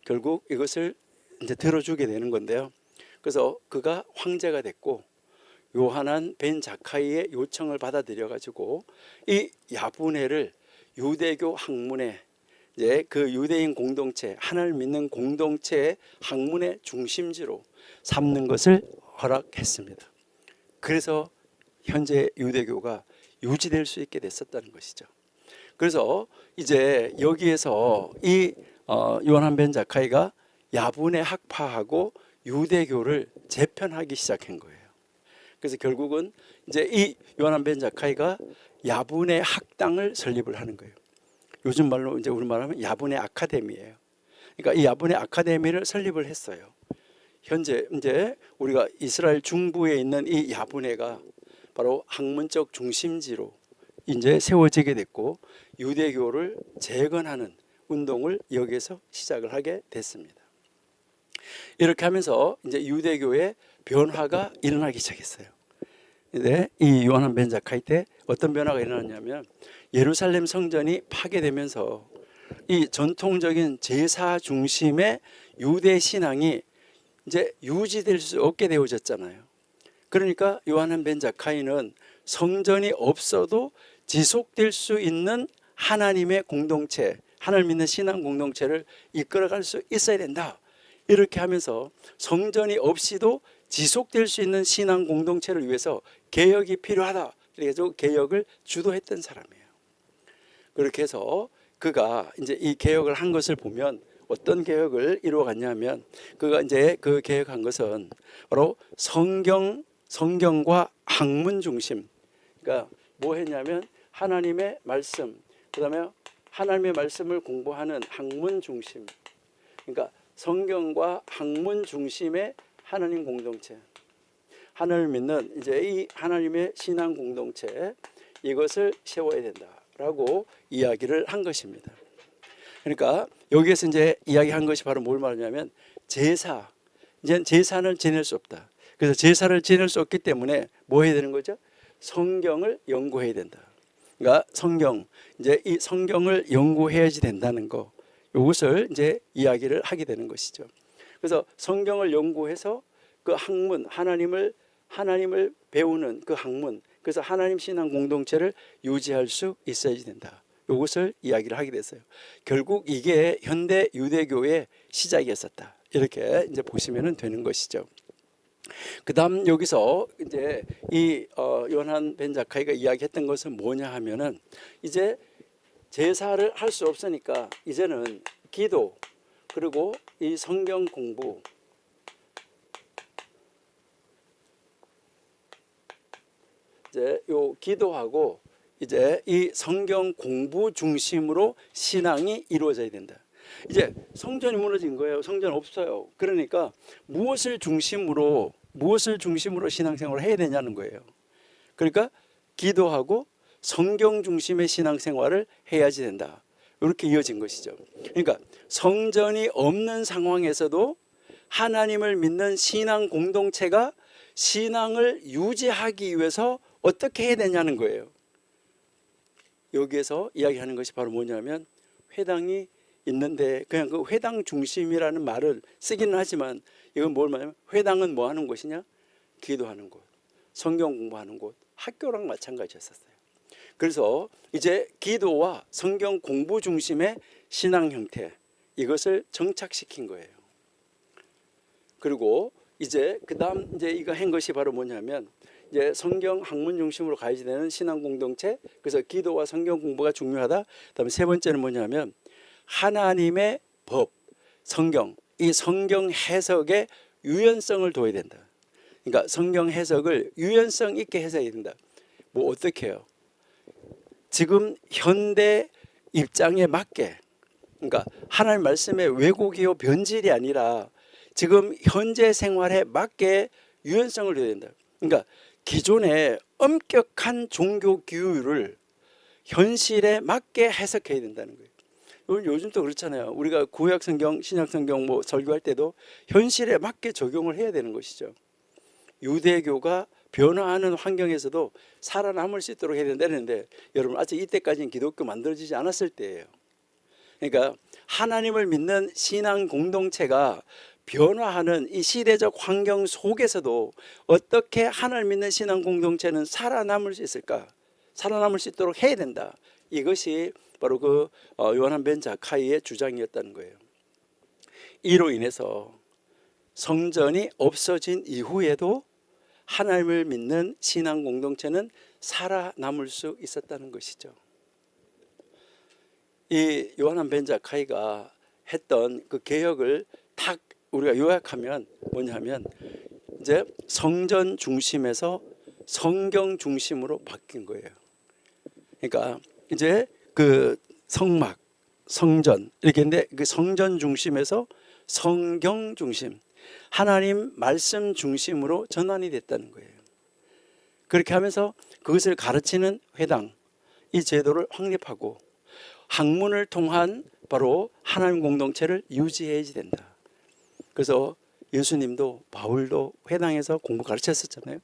결국 이것을 이제 들어주게 되는 건데요. 그래서 그가 황제가 됐고, 요하난 벤 자카이의 요청을 받아들여 가지고 이 야브네를 유대교 학문의, 이제 그 유대인 공동체, 하나님을 믿는 공동체의 학문의 중심지로 삼는 것을 허락했습니다. 그래서 현재 유대교가 유지될 수 있게 됐었다는 것이죠. 그래서 이제 여기에서 이 요하난 벤 자카이가 야분의 학파하고 유대교를 재편하기 시작한 거예요. 그래서 결국은 이제 이 요하난 벤 자카이가 야분의 학당을 설립을 하는 거예요. 요즘 말로 이제 우리 말하면 야분의 아카데미예요. 그러니까 이 야분의 아카데미를 설립을 했어요. 현재 이제 우리가 이스라엘 중부에 있는 이 야분회가 바로 학문적 중심지로 이제 세워지게 됐고, 유대교를 재건하는 운동을 여기에서 시작을 하게 됐습니다. 이렇게 하면서 이제 유대교의 변화가 일어나기 시작했어요. 근데 이 요하난 벤 자카이 때 어떤 변화가 일어났냐면, 예루살렘 성전이 파괴되면서 이 전통적인 제사 중심의 유대 신앙이 이제 유지될 수 없게 되어졌잖아요. 그러니까 요하난 벤 자카이는 성전이 없어도 지속될 수 있는 하나님의 공동체, 하나님 믿는 신앙 공동체를 이끌어갈 수 있어야 된다, 이렇게 하면서 성전이 없이도 지속될 수 있는 신앙 공동체를 위해서 개혁이 필요하다, 그래서 개혁을 주도했던 사람이에요. 그렇게 해서 그가 이제 이 개혁을 한 것을 보면 어떤 개혁을 이루어갔냐면, 그가 이제 그 개혁한 것은 바로 성경과 학문 중심. 그러니까 뭐 했냐면 하나님의 말씀, 그다음에 하나님의 말씀을 공부하는 학문 중심. 그러니까 성경과 학문 중심의 하나님 공동체, 하나님을 믿는 이제 이 하나님의 신앙 공동체, 이것을 세워야 된다라고 이야기를 한 것입니다. 그러니까 여기에서 이제 이야기한 것이 바로 뭘 말하냐면, 제사, 이제 제사는 지낼 수 없다. 그래서 제사를 지낼 수 없기 때문에 뭐 해야 되는 거죠? 성경을 연구해야 된다. 그러니까 성경, 이제 이 성경을 연구해야지 된다는 거, 이것을 이제 이야기를 하게 되는 것이죠. 그래서 성경을 연구해서 그 학문, 하나님을 배우는 그 학문, 그래서 하나님 신앙 공동체를 유지할 수 있어야지 된다, 이것을 이야기를 하게 됐어요. 결국 이게 현대 유대교의 시작이었었다, 이렇게 이제 보시면 되는 것이죠. 그다음 여기서 이제 이 요하난 벤 자카이가 이야기했던 것은 뭐냐 하면은, 이제 제사를 할 수 없으니까 이제는 기도, 그리고 이 성경 공부, 이제 요 기도하고 이제 이 성경 공부 중심으로 신앙이 이루어져야 된다. 이제 성전이 무너진 거예요. 성전 없어요. 그러니까 무엇을 중심으로 신앙생활을 해야 되냐는 거예요. 그러니까 기도하고 성경 중심의 신앙생활을 해야지 된다. 이렇게 이어진 것이죠. 그러니까 성전이 없는 상황에서도 하나님을 믿는 신앙 공동체가 신앙을 유지하기 위해서 어떻게 해야 되냐는 거예요. 여기에서 이야기하는 것이 바로 뭐냐면 회당이 있는데 그냥 그 회당 중심이라는 말을 쓰기는 하지만 이건 뭘 말하냐면 회당은 뭐 하는 곳이냐? 기도하는 곳, 성경 공부하는 곳, 학교랑 마찬가지였었어요. 그래서 이제 기도와 성경 공부 중심의 신앙 형태 이것을 정착시킨 거예요. 그리고 이제 그다음 이제 이거 한 것이 바로 뭐냐면 이제 성경 학문 중심으로 가야지 되는 신앙 공동체. 그래서 기도와 성경 공부가 중요하다. 그다음에 세 번째는 뭐냐면 하나님의 법, 성경, 이 성경 해석의 유연성을 둬야 된다. 그러니까 성경 해석을 유연성 있게 해석해야 된다. 뭐 어떻게 해요? 지금 현대 입장에 맞게, 그러니까 하나님 말씀의 왜곡이요 변질이 아니라 지금 현재 생활에 맞게 유연성을 둬야 된다. 그러니까 기존의 엄격한 종교 규율을 현실에 맞게 해석해야 된다는 거예요. 요즘도 그렇잖아요. 우리가 구약 성경, 신약 성경 뭐 설교할 때도 현실에 맞게 적용을 해야 되는 것이죠. 유대교가 변화하는 환경에서도 살아남을 수 있도록 해야 된다는데 여러분 아직 이때까지는 기독교 만들어지지 않았을 때예요. 그러니까 하나님을 믿는 신앙 공동체가 변화하는 이 시대적 환경 속에서도 어떻게 하나님을 믿는 신앙 공동체는 살아남을 수 있을까? 살아남을 수 있도록 해야 된다. 이것이 바로 그 요한 벤 자카이의 주장이었다는 거예요. 이로 인해서 성전이 없어진 이후에도 하나님을 믿는 신앙 공동체는 살아남을 수 있었다는 것이죠. 이 요한 벤 자카이가 했던 그 개혁을 딱 우리가 요약하면 뭐냐면 이제 성전 중심에서 성경 중심으로 바뀐 거예요. 그러니까 이제 그 성막, 성전 이렇게 했는데 그 성전 중심에서 성경 중심, 하나님 말씀 중심으로 전환이 됐다는 거예요. 그렇게 하면서 그것을 가르치는 회당, 이 제도를 확립하고 학문을 통한 바로 하나님 공동체를 유지해야지 된다. 그래서 예수님도 바울도 회당에서 공부 가르쳤었잖아요.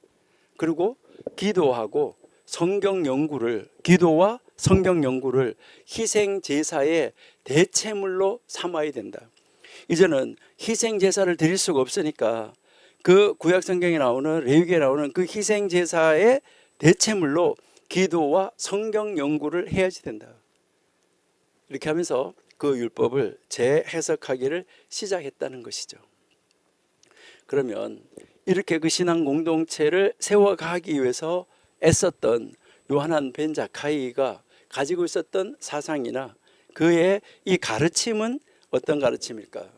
그리고 기도하고 성경 연구를, 기도와 성경 연구를 희생 제사의 대체물로 삼아야 된다. 이제는 희생 제사를 드릴 수가 없으니까 그 구약 성경에 나오는 레위기에 나오는 그 희생 제사의 대체물로 기도와 성경 연구를 해야지 된다. 이렇게 하면서 그 율법을 재해석하기를 시작했다는 것이죠. 그러면 이렇게 그 신앙 공동체를 세워가기 위해서 애썼던 요한 벤 자카이가 가지고 있었던 사상이나 그의 이 가르침은 어떤 가르침일까?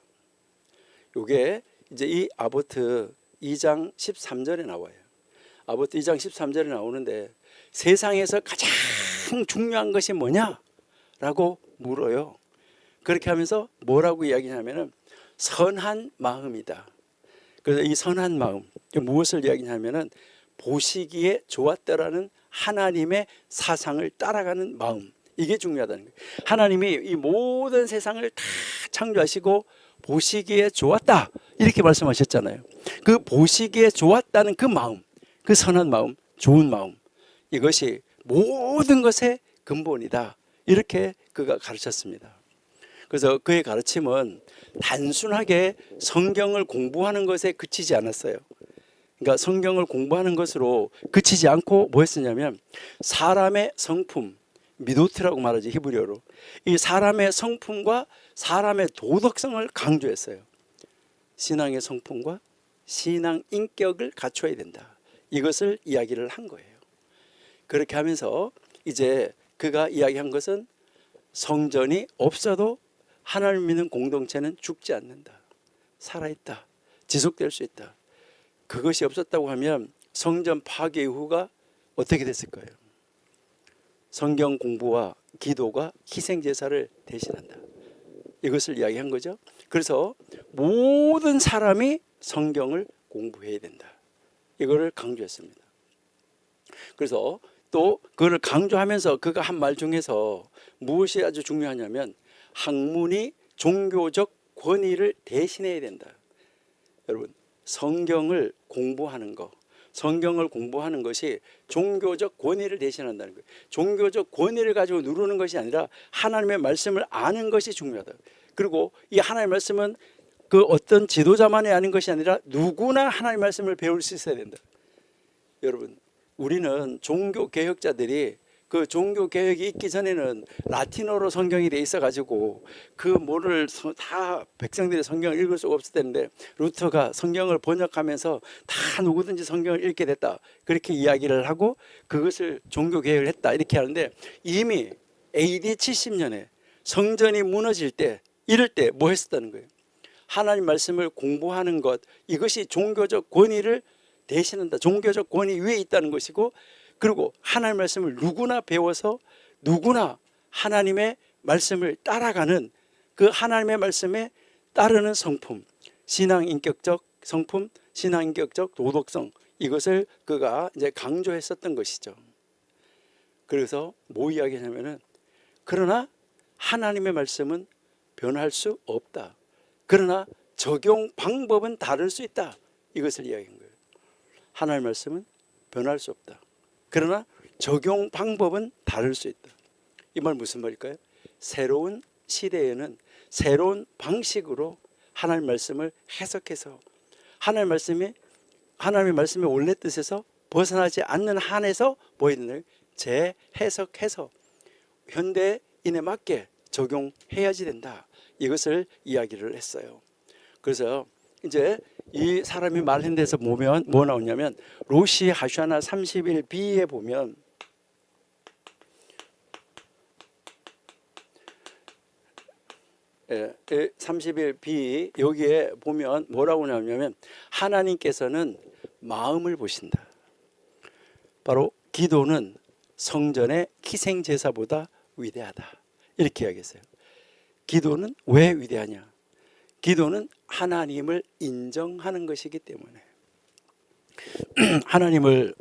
이게 이제 이 아보트 2장 13절에 나와요. 아보트 2장 13절에 나오는데 세상에서 가장 중요한 것이 뭐냐라고 물어요. 그렇게 하면서 뭐라고 이야기하냐면은 선한 마음이다. 그래서 이 선한 마음, 무엇을 이야기하냐면은 보시기에 좋았다라는 하나님의 사상을 따라가는 마음, 이게 중요하다는 거예요. 하나님이 이 모든 세상을 다 창조하시고 보시기에 좋았다 이렇게 말씀하셨잖아요. 그 보시기에 좋았다는 그 마음, 그 선한 마음, 좋은 마음, 이것이 모든 것의 근본이다 이렇게 그가 가르쳤습니다. 그래서 그의 가르침은 단순하게 성경을 공부하는 것에 그치지 않았어요. 그러니까 성경을 공부하는 것으로 그치지 않고 뭐 했었냐면 사람의 성품, 미도트라고 말하지 히브리어로. 이 사람의 성품과 사람의 도덕성을 강조했어요. 신앙의 성품과 신앙 인격을 갖춰야 된다. 이것을 이야기를 한 거예요. 그렇게 하면서 이제 그가 이야기한 것은 성전이 없어도 하나님을 믿는 공동체는 죽지 않는다. 살아있다. 지속될 수 있다. 그것이 없었다고 하면 성전 파괴 이후가 어떻게 됐을까요? 성경 공부와 기도가 희생 제사를 대신한다. 이것을 이야기한 거죠. 그래서 모든 사람이 성경을 공부해야 된다. 이거를 강조했습니다. 그래서 또 그걸 강조하면서 그가 한 말 중에서 무엇이 아주 중요하냐면 학문이 종교적 권위를 대신해야 된다. 여러분, 성경을 공부하는 것, 성경을 공부하는 것이 종교적 권위를 대신한다는 거예요. 종교적 권위를 가지고 누르는 것이 아니라 하나님의 말씀을 아는 것이 중요하다. 그리고 이 하나님의 말씀은 그 어떤 지도자만이 아는 것이 아니라 누구나 하나님의 말씀을 배울 수 있어야 된다. 여러분, 우리는 종교 개혁자들이 그 종교 개혁이 있기 전에는 라틴어로 성경이 돼 있어 가지고 그 뭐를 다 백성들이 성경을 읽을 수가 없을 텐데 루터가 성경을 번역하면서 다 누구든지 성경을 읽게 됐다, 그렇게 이야기를 하고 그것을 종교 개혁을 했다, 이렇게 하는데 이미 AD 70년에 성전이 무너질 때, 이럴 때 뭐 했었다는 거예요? 하나님 말씀을 공부하는 것, 이것이 종교적 권위를 대신한다. 종교적 권위 위에 있다는 것이고, 그리고 하나님 말씀을 누구나 배워서 누구나 하나님의 말씀을 따라가는 그 하나님의 말씀에 따르는 성품, 신앙인격적 성품, 신앙인격적 도덕성, 이것을 그가 이제 강조했었던 것이죠. 그래서 뭐 이야기하냐면은, 그러나 하나님의 말씀은 변할 수 없다. 그러나 적용 방법은 다를 수 있다. 이것을 이야기한 거예요. 하나님의 말씀은 변할 수 없다. 그러나 적용 방법은 다를 수 있다. 이 말 무슨 말일까요? 새로운 시대에는 새로운 방식으로 하나님의 말씀을 해석해서 하나님의 말씀의 원래 뜻에서 벗어나지 않는 한에서 보이는 재해석해서 현대인에 맞게 적용해야지 된다. 이것을 이야기를 했어요. 그래서 이제 이 사람이 말한 데서 보면 뭐 나오냐면 로시 하샤나 31b에 보면 예, 31b 여기에 보면 뭐라고 나오냐면 하나님께서는 마음을 보신다. 바로 기도는 성전의 희생 제사보다 위대하다. 이렇게 이야기했어요. 기도는 왜 위대하냐? 기도는 하나님을 인정하는 것이기 때문에 하나님을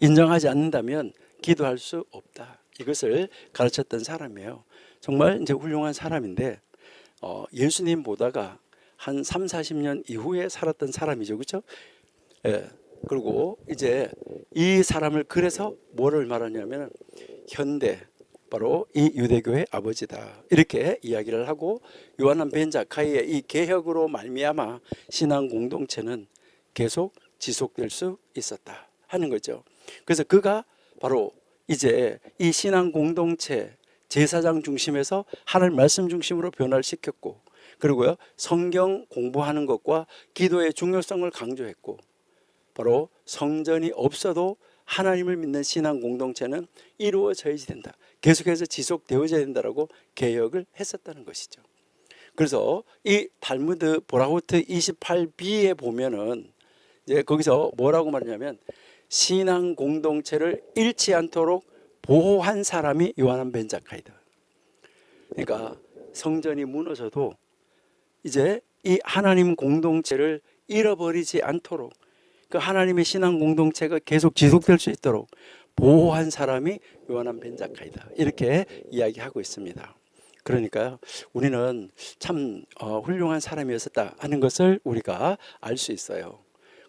인정하지 않는다면 기도할 수 없다. 이것을 가르쳤던 사람이에요. 정말 이제 훌륭한 사람인데 예수님 보다가 한 3, 40년 이후에 살았던 사람이죠. 그렇죠? 예. 그리고 이제 이 사람을 그래서 뭐를 말하냐면 현대 바로 이 유대교의 아버지다, 이렇게 이야기를 하고 요한한 벤 자카이의 이 개혁으로 말미암아 신앙 공동체는 계속 지속될 수 있었다 하는 거죠. 그래서 그가 바로 이제 이 신앙 공동체 제사장 중심에서 하나님 말씀 중심으로 변화를 시켰고, 그리고요 성경 공부하는 것과 기도의 중요성을 강조했고, 바로 성전이 없어도 하나님을 믿는 신앙 공동체는 이루어져야지 된다, 계속해서 지속되어져야 된다라고 개혁을 했었다는 것이죠. 그래서 이 탈무드 보라호트 28b에 보면은 이제 거기서 뭐라고 말하냐면 신앙 공동체를 잃지 않도록 보호한 사람이 요한한 벤 자카이다. 그러니까 성전이 무너져도 이제 이 하나님 공동체를 잃어버리지 않도록, 그 하나님의 신앙 공동체가 계속 지속될 수 있도록 보호한 사람이 요한한 벤 자카이다, 이렇게 이야기하고 있습니다. 그러니까요 우리는 참 훌륭한 사람이었었다 하는 것을 우리가 알 수 있어요.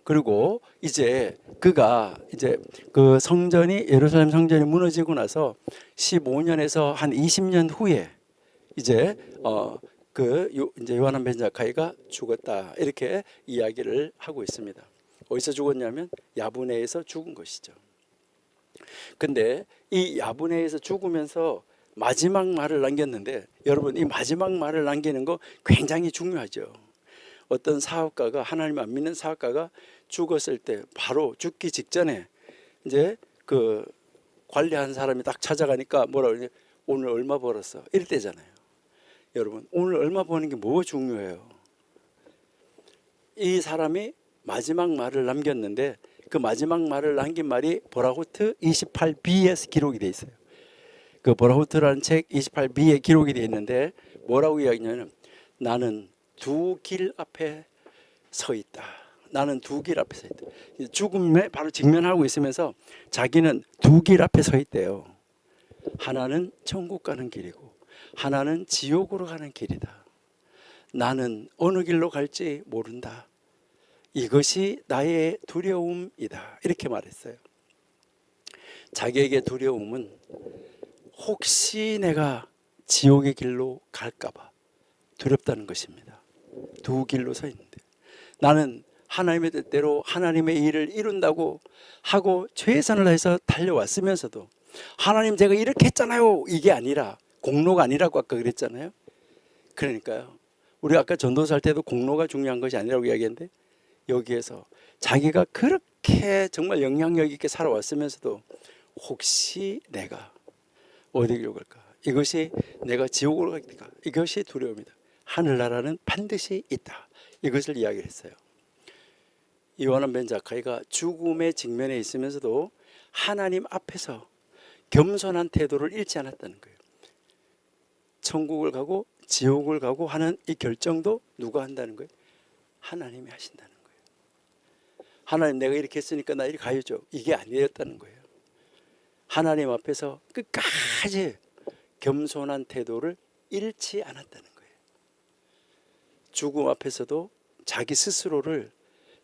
그리고 이제 그가 이제 그 성전이, 예루살렘 성전이 무너지고 나서 15년에서 한 20년 후에 이제 이제 요한한 벤 자카이가 죽었다, 이렇게 이야기를 하고 있습니다. 어디서 죽었냐면 야브네에서 죽은 것이죠. 근데 이 야브네에서 죽으면서 마지막 말을 남겼는데, 여러분 이 마지막 말을 남기는 거 굉장히 중요하죠. 어떤 사업가가, 하나님 안 믿는 사업가가 죽었을 때 바로 죽기 직전에 이제 그 관리한 사람이 딱 찾아가니까 뭐라 그러냐, 오늘 얼마 벌었어, 이럴 때잖아요. 여러분 오늘 얼마 버는 게 뭐가 중요해요? 이 사람이 마지막 말을 남겼는데 그 마지막 말을 남긴 말이 보라호트 28b에서 기록이 돼 있어요. 그 보라후트라는 책 28B에 기록이 되어 있는데 뭐라고 이야기냐면 나는 두 길 앞에 서 있다. 나는 두 길 앞에 서 있다. 죽음에 바로 직면하고 있으면서 자기는 두 길 앞에 서 있대요. 하나는 천국 가는 길이고 하나는 지옥으로 가는 길이다. 나는 어느 길로 갈지 모른다. 이것이 나의 두려움이다. 이렇게 말했어요. 자기에게 두려움은 혹시 내가 지옥의 길로 갈까봐 두렵다는 것입니다. 두 길로 서 있는데 나는 하나님의 뜻대로 하나님의 일을 이룬다고 하고 최선을 다해서 달려왔으면서도 하나님 제가 이렇게 했잖아요. 이게 아니라 공로가 아니라고 아까 그랬잖아요. 그러니까요. 우리 아까 전도사 할 때도 공로가 중요한 것이 아니라고 이야기했는데 여기에서 자기가 그렇게 정말 영향력 있게 살아왔으면서도 혹시 내가 어디로 갈까? 이것이 내가 지옥으로 갈까? 이것이 두려움이다. 하늘나라는 반드시 있다. 이것을 이야기를 했어요. 요한한 벤 자카이가 죽음의 직면에 있으면서도 하나님 앞에서 겸손한 태도를 잃지 않았다는 거예요. 천국을 가고 지옥을 가고 하는 이 결정도 누가 한다는 거예요? 하나님이 하신다는 거예요. 하나님 내가 이렇게 했으니까 나 이렇게 가야죠. 이게 아니었다는 거예요. 하나님 앞에서 끝까지 겸손한 태도를 잃지 않았다는 거예요. 죽음 앞에서도 자기 스스로를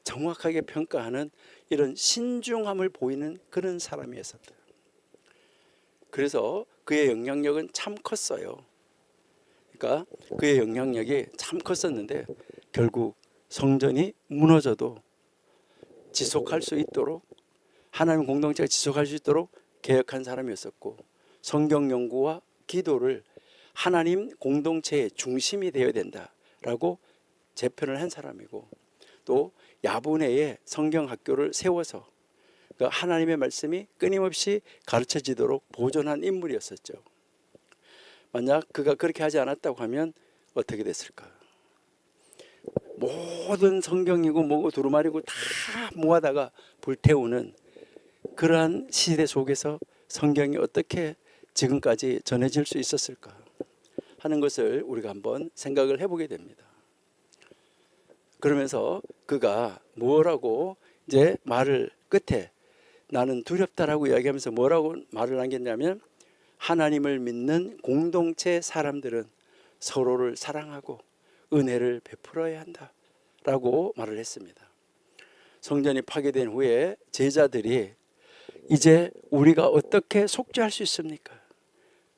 정확하게 평가하는 이런 신중함을 보이는 그런 사람이었었다. 그래서 그의 영향력은 참 컸어요. 그러니까 그의 영향력이 참 컸었는데 결국 성전이 무너져도 지속할 수 있도록 하나님 공동체가 지속할 수 있도록 개혁한 사람이었었고 성경 연구와 기도를 하나님 공동체의 중심이 되어야 된다라고 재편을 한 사람이고 또 야분회에 성경 학교를 세워서 그 하나님의 말씀이 끊임없이 가르쳐지도록 보존한 인물이었었죠. 만약 그가 그렇게 하지 않았다고 하면 어떻게 됐을까? 모든 성경이고 뭐고 두루마리고 다 모아다가 불태우는 그러한 시대 속에서 성경이 어떻게 지금까지 전해질 수 있었을까 하는 것을 우리가 한번 생각을 해보게 됩니다. 그러면서 그가 뭐라고 이제 말을 끝에 나는 두렵다라고 이야기하면서 뭐라고 말을 남겼냐면 하나님을 믿는 공동체 사람들은 서로를 사랑하고 은혜를 베풀어야 한다라고 말을 했습니다. 성전이 파괴된 후에 제자들이 이제 우리가 어떻게 속죄할 수 있습니까?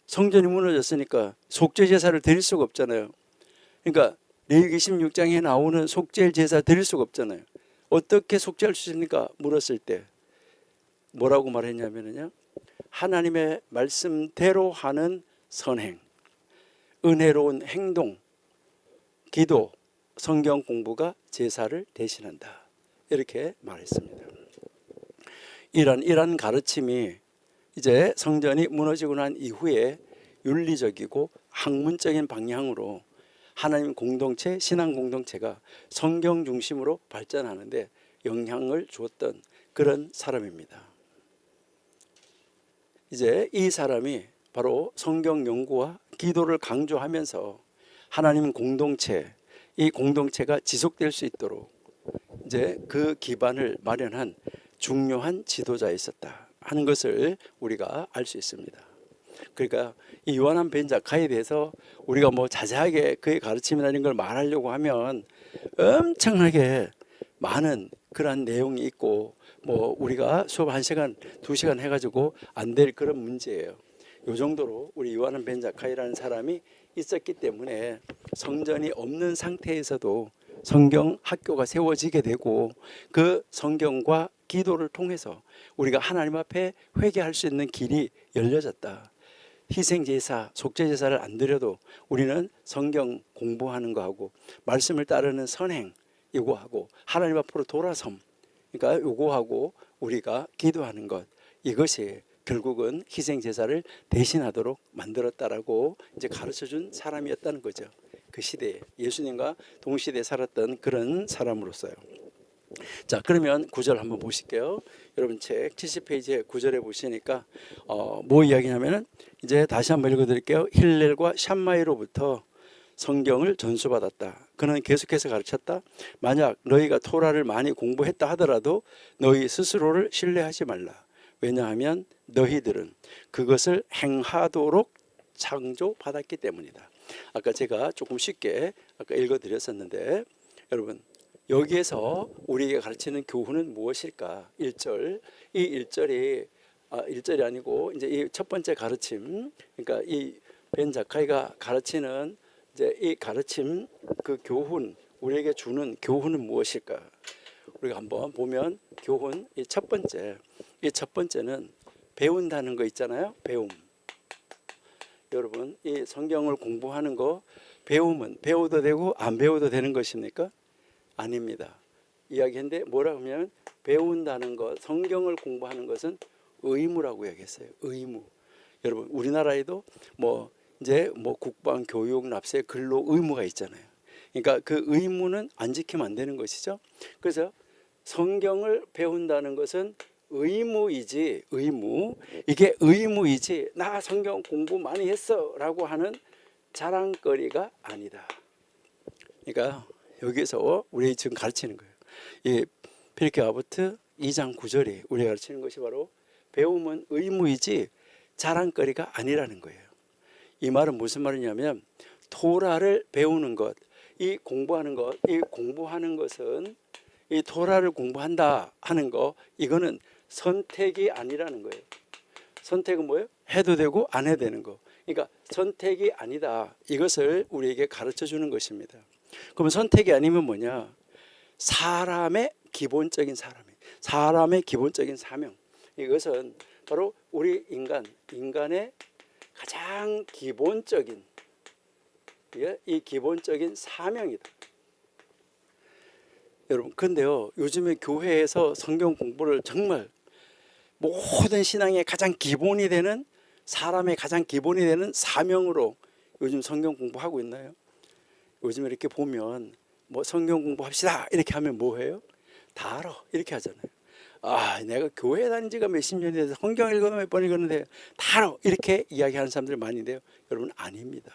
성전이 무너졌으니까 속죄 제사를 드릴 수가 없잖아요. 그러니까 레위기 16장에 나오는 속죄 제사 드릴 수가 없잖아요. 어떻게 속죄할 수 있습니까? 물었을 때 뭐라고 말했냐면요. 하나님의 말씀대로 하는 선행, 은혜로운 행동, 기도, 성경 공부가 제사를 대신한다. 이렇게 말했습니다. 이런 가르침이 이제 성전이 무너지고 난 이후에 윤리적이고 학문적인 방향으로 하나님 공동체, 신앙 공동체가 성경 중심으로 발전하는데 영향을 주었던 그런 사람입니다. 이제 이 사람이 바로 성경 연구와 기도를 강조하면서 하나님 공동체, 이 공동체가 지속될 수 있도록 이제 그 기반을 마련한 중요한 지도자였었다 하는 것을 우리가 알 수 있습니다. 그러니까 이 요한한 벤 자카에 대해서 우리가 뭐 자세하게 그의 가르침이나 이런 걸 말하려고 하면 엄청나게 많은 그런 내용이 있고 뭐 우리가 수업 1시간, 2시간 해가지고 안 될 그런 문제예요. 이 정도로 우리 요한한 벤 자카이라는 사람이 있었기 때문에 성전이 없는 상태에서도 성경 학교가 세워지게 되고 그 성경과 기도를 통해서 우리가 하나님 앞에 회개할 수 있는 길이 열려졌다. 희생제사, 속죄제사를 안 드려도 우리는 성경 공부하는 거하고 말씀을 따르는 선행 요구하고 하나님 앞으로 돌아섬, 그러니까 요구하고 우리가 기도하는 것, 이것이 결국은 희생제사를 대신하도록 만들었다라고 이제 가르쳐준 사람이었다는 거죠. 그 시대에 예수님과 동시대에 살았던 그런 사람으로서요. 자, 그러면 구절 한번 보실게요. 여러분 책 70페이지에 구절에 보시니까 뭐 이야기냐면은 이제 다시 한번 읽어드릴게요. 힐렐과 샴마이로부터 성경을 전수받았다. 그는 계속해서 가르쳤다. 만약 너희가 토라를 많이 공부했다 하더라도 너희 스스로를 신뢰하지 말라. 왜냐하면 너희들은 그것을 행하도록 창조받았기 때문이다. 아까 제가 조금 쉽게 아까 읽어드렸었는데 여러분 여기에서 우리에게 가르치는 교훈은 무엇일까? 1절. 이 1절이 1절이 아니고 이제 이 첫 번째 가르침, 그러니까 이 벤 자카이가 가르치는 이제 이 가르침 그 교훈, 우리에게 주는 교훈은 무엇일까? 우리가 한번 보면 교훈 이 첫 번째는 배운다는 거 있잖아요. 배움. 여러분 이 성경을 공부하는 거 배움은 배워도 되고 안 배워도 되는 것입니까? 아닙니다. 이야기했는데 뭐라고 하면 배운다는 것, 성경을 공부하는 것은 의무라고 얘기했어요. 의무. 여러분 우리나라에도 뭐 이제 뭐 국방, 교육, 납세, 근로 의무가 있잖아요. 그러니까 그 의무는 안 지키면 안 되는 것이죠. 그래서 성경을 배운다는 것은 의무이지, 의무. 이게 의무이지 나 성경 공부 많이 했어 라고 하는 자랑거리가 아니다. 그러니까 여기서 우리 지금 가르치는 거예요. 이 필기 아보트 2장 9절이 우리가 가르치는 것이 바로 배움은 의무이지 자랑거리가 아니라는 거예요. 이 말은 무슨 말이냐면 토라를 배우는 것, 이 공부하는 것, 이 공부하는 것은 이 토라를 공부한다 하는 거 이거는 선택이 아니라는 거예요. 선택은 뭐예요? 해도 되고 안 해도 되는 거. 그러니까 선택이 아니다. 이것을 우리에게 가르쳐 주는 것입니다. 그러면 선택이 아니면 뭐냐? 사람의 기본적인 사람의 기본적인 사명. 이것은 바로 우리 인간의 가장 기본적인 이 기본적인 사명이다. 여러분, 근데요, 요즘에 교회에서 성경 공부를 정말 모든 신앙의 가장 기본이 되는 사람의 가장 기본이 되는 사명으로 요즘 성경 공부하고 있나요? 요즘 이렇게 보면 뭐 성경 공부합시다 이렇게 하면 뭐해요? 다 알아 이렇게 하잖아요. 내가 교회 다닌 지가 몇십 년이 돼서 성경 읽어도 몇 번 읽었는데 다 알아 이렇게 이야기하는 사람들 많은데요. 여러분 아닙니다.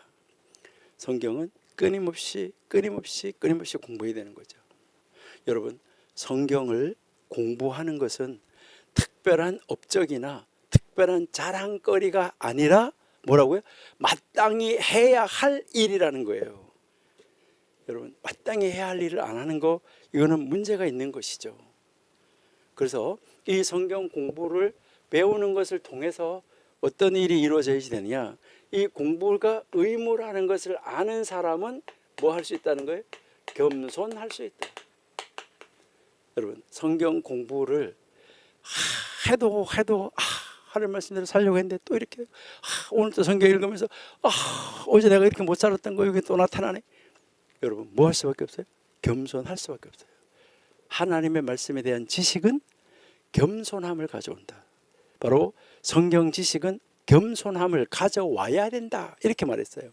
성경은 끊임없이 공부해야 되는 거죠. 여러분 성경을 공부하는 것은 특별한 업적이나 특별한 자랑거리가 아니라 뭐라고요? 마땅히 해야 할 일이라는 거예요. 여러분 마땅히 해야 할 일을 안 하는 거 이거는 문제가 있는 것이죠. 그래서 이 성경 공부를 배우는 것을 통해서 어떤 일이 이루어져야 되느냐, 이 공부가 의무라는 것을 아는 사람은 뭐 할 수 있다는 거예요? 겸손할 수 있다. 여러분 성경 공부를 해도 하는 말씀대로 살려고 했는데 또 이렇게 오늘 또 성경 읽으면서 어제 내가 이렇게 못 살았던 거 여기 또 나타나네. 여러분 뭐 할 수밖에 없어요? 겸손할 수밖에 없어요. 하나님의 말씀에 대한 지식은 겸손함을 가져온다. 바로 성경 지식은 겸손함을 가져와야 된다 이렇게 말했어요.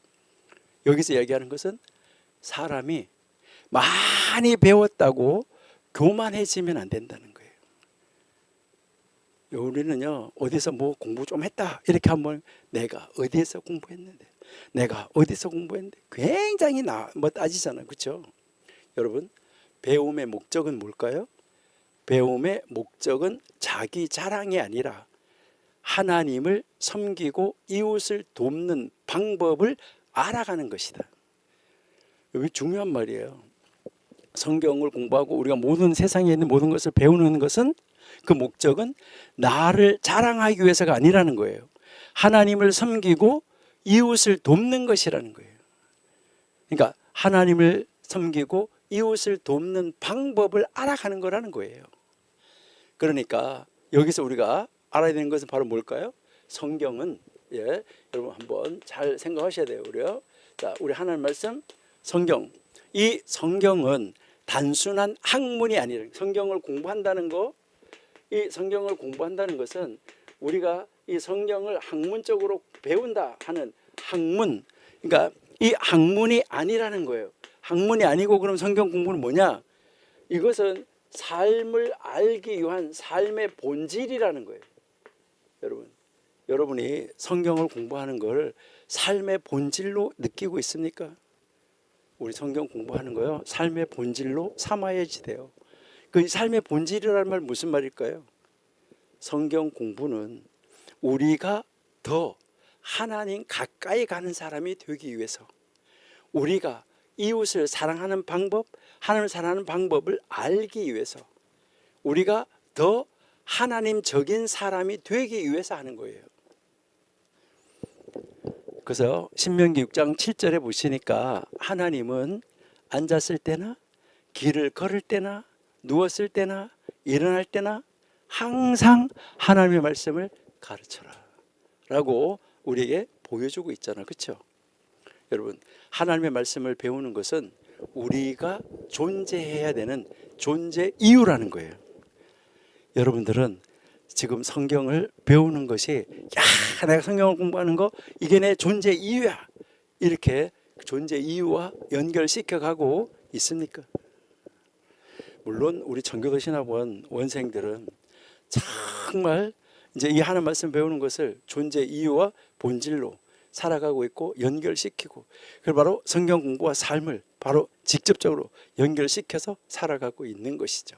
여기서 얘기하는 것은 사람이 많이 배웠다고 교만해지면 안 된다는 거예요. 우리는요 어디서 뭐 공부 좀 했다 이렇게 한번 내가 어디에서 공부했는데 굉장히 뭐 따지잖아요. 그렇죠? 여러분 배움의 목적은 뭘까요? 배움의 목적은 자기 자랑이 아니라 하나님을 섬기고 이웃을 돕는 방법을 알아가는 것이다. 여기 중요한 말이에요. 성경을 공부하고 우리가 모든 세상에 있는 모든 것을 배우는 것은 그 목적은 나를 자랑하기 위해서가 아니라는 거예요. 하나님을 섬기고 이웃을 돕는 것이라는 거예요. 그러니까 하나님을 섬기고 이웃을 돕는 방법을 알아가는 거라는 거예요. 그러니까 여기서 우리가 알아야 되는 것은 바로 뭘까요? 성경은 여러분 한번 잘 생각하셔야 돼요. 우리 하나님 말씀 성경, 이 성경은 단순한 학문이 아니라 성경을 공부한다는 거, 이 성경을 공부한다는 것은 우리가 이 성경을 학문적으로 배운다 하는 학문, 그러니까 이 학문이 아니라는 거예요. 학문이 아니고 그럼 성경 공부는 뭐냐? 이것은 삶을 알기 위한 삶의 본질이라는 거예요. 여러분이 성경을 공부하는 걸 삶의 본질로 느끼고 있습니까? 우리 성경 공부하는 거요, 삶의 본질로 삼아야지 돼요. 그 삶의 본질이라는 말 무슨 말일까요? 성경 공부는 우리가 더 하나님 가까이 가는 사람이 되기 위해서, 우리가 이웃을 사랑하는 방법, 하나님을 사랑하는 방법을 알기 위해서, 우리가 더 하나님적인 사람이 되기 위해서 하는 거예요. 그래서 신명기 6장 7절에 보시니까 하나님은 앉았을 때나 길을 걸을 때나 누웠을 때나 일어날 때나 항상 하나님의 말씀을 가르쳐라 라고 우리에게 보여주고 있잖아요. 그렇죠? 여러분, 하나님의 말씀을 배우는 것은 우리가 존재해야 되는 존재 이유라는 거예요. 여러분들은 지금 성경을 배우는 것이, 야, 내가 성경을 공부하는 거 이게 내 존재 이유야, 이렇게 존재 이유와 연결시켜 가고 있습니까? 물론 우리 전교도 신학원 원생들은 정말 이제 이 하나님 말씀 배우는 것을 존재 이유와 본질로 살아가고 있고 연결시키고, 그 바로 성경 공부와 삶을 바로 직접적으로 연결시켜서 살아가고 있는 것이죠.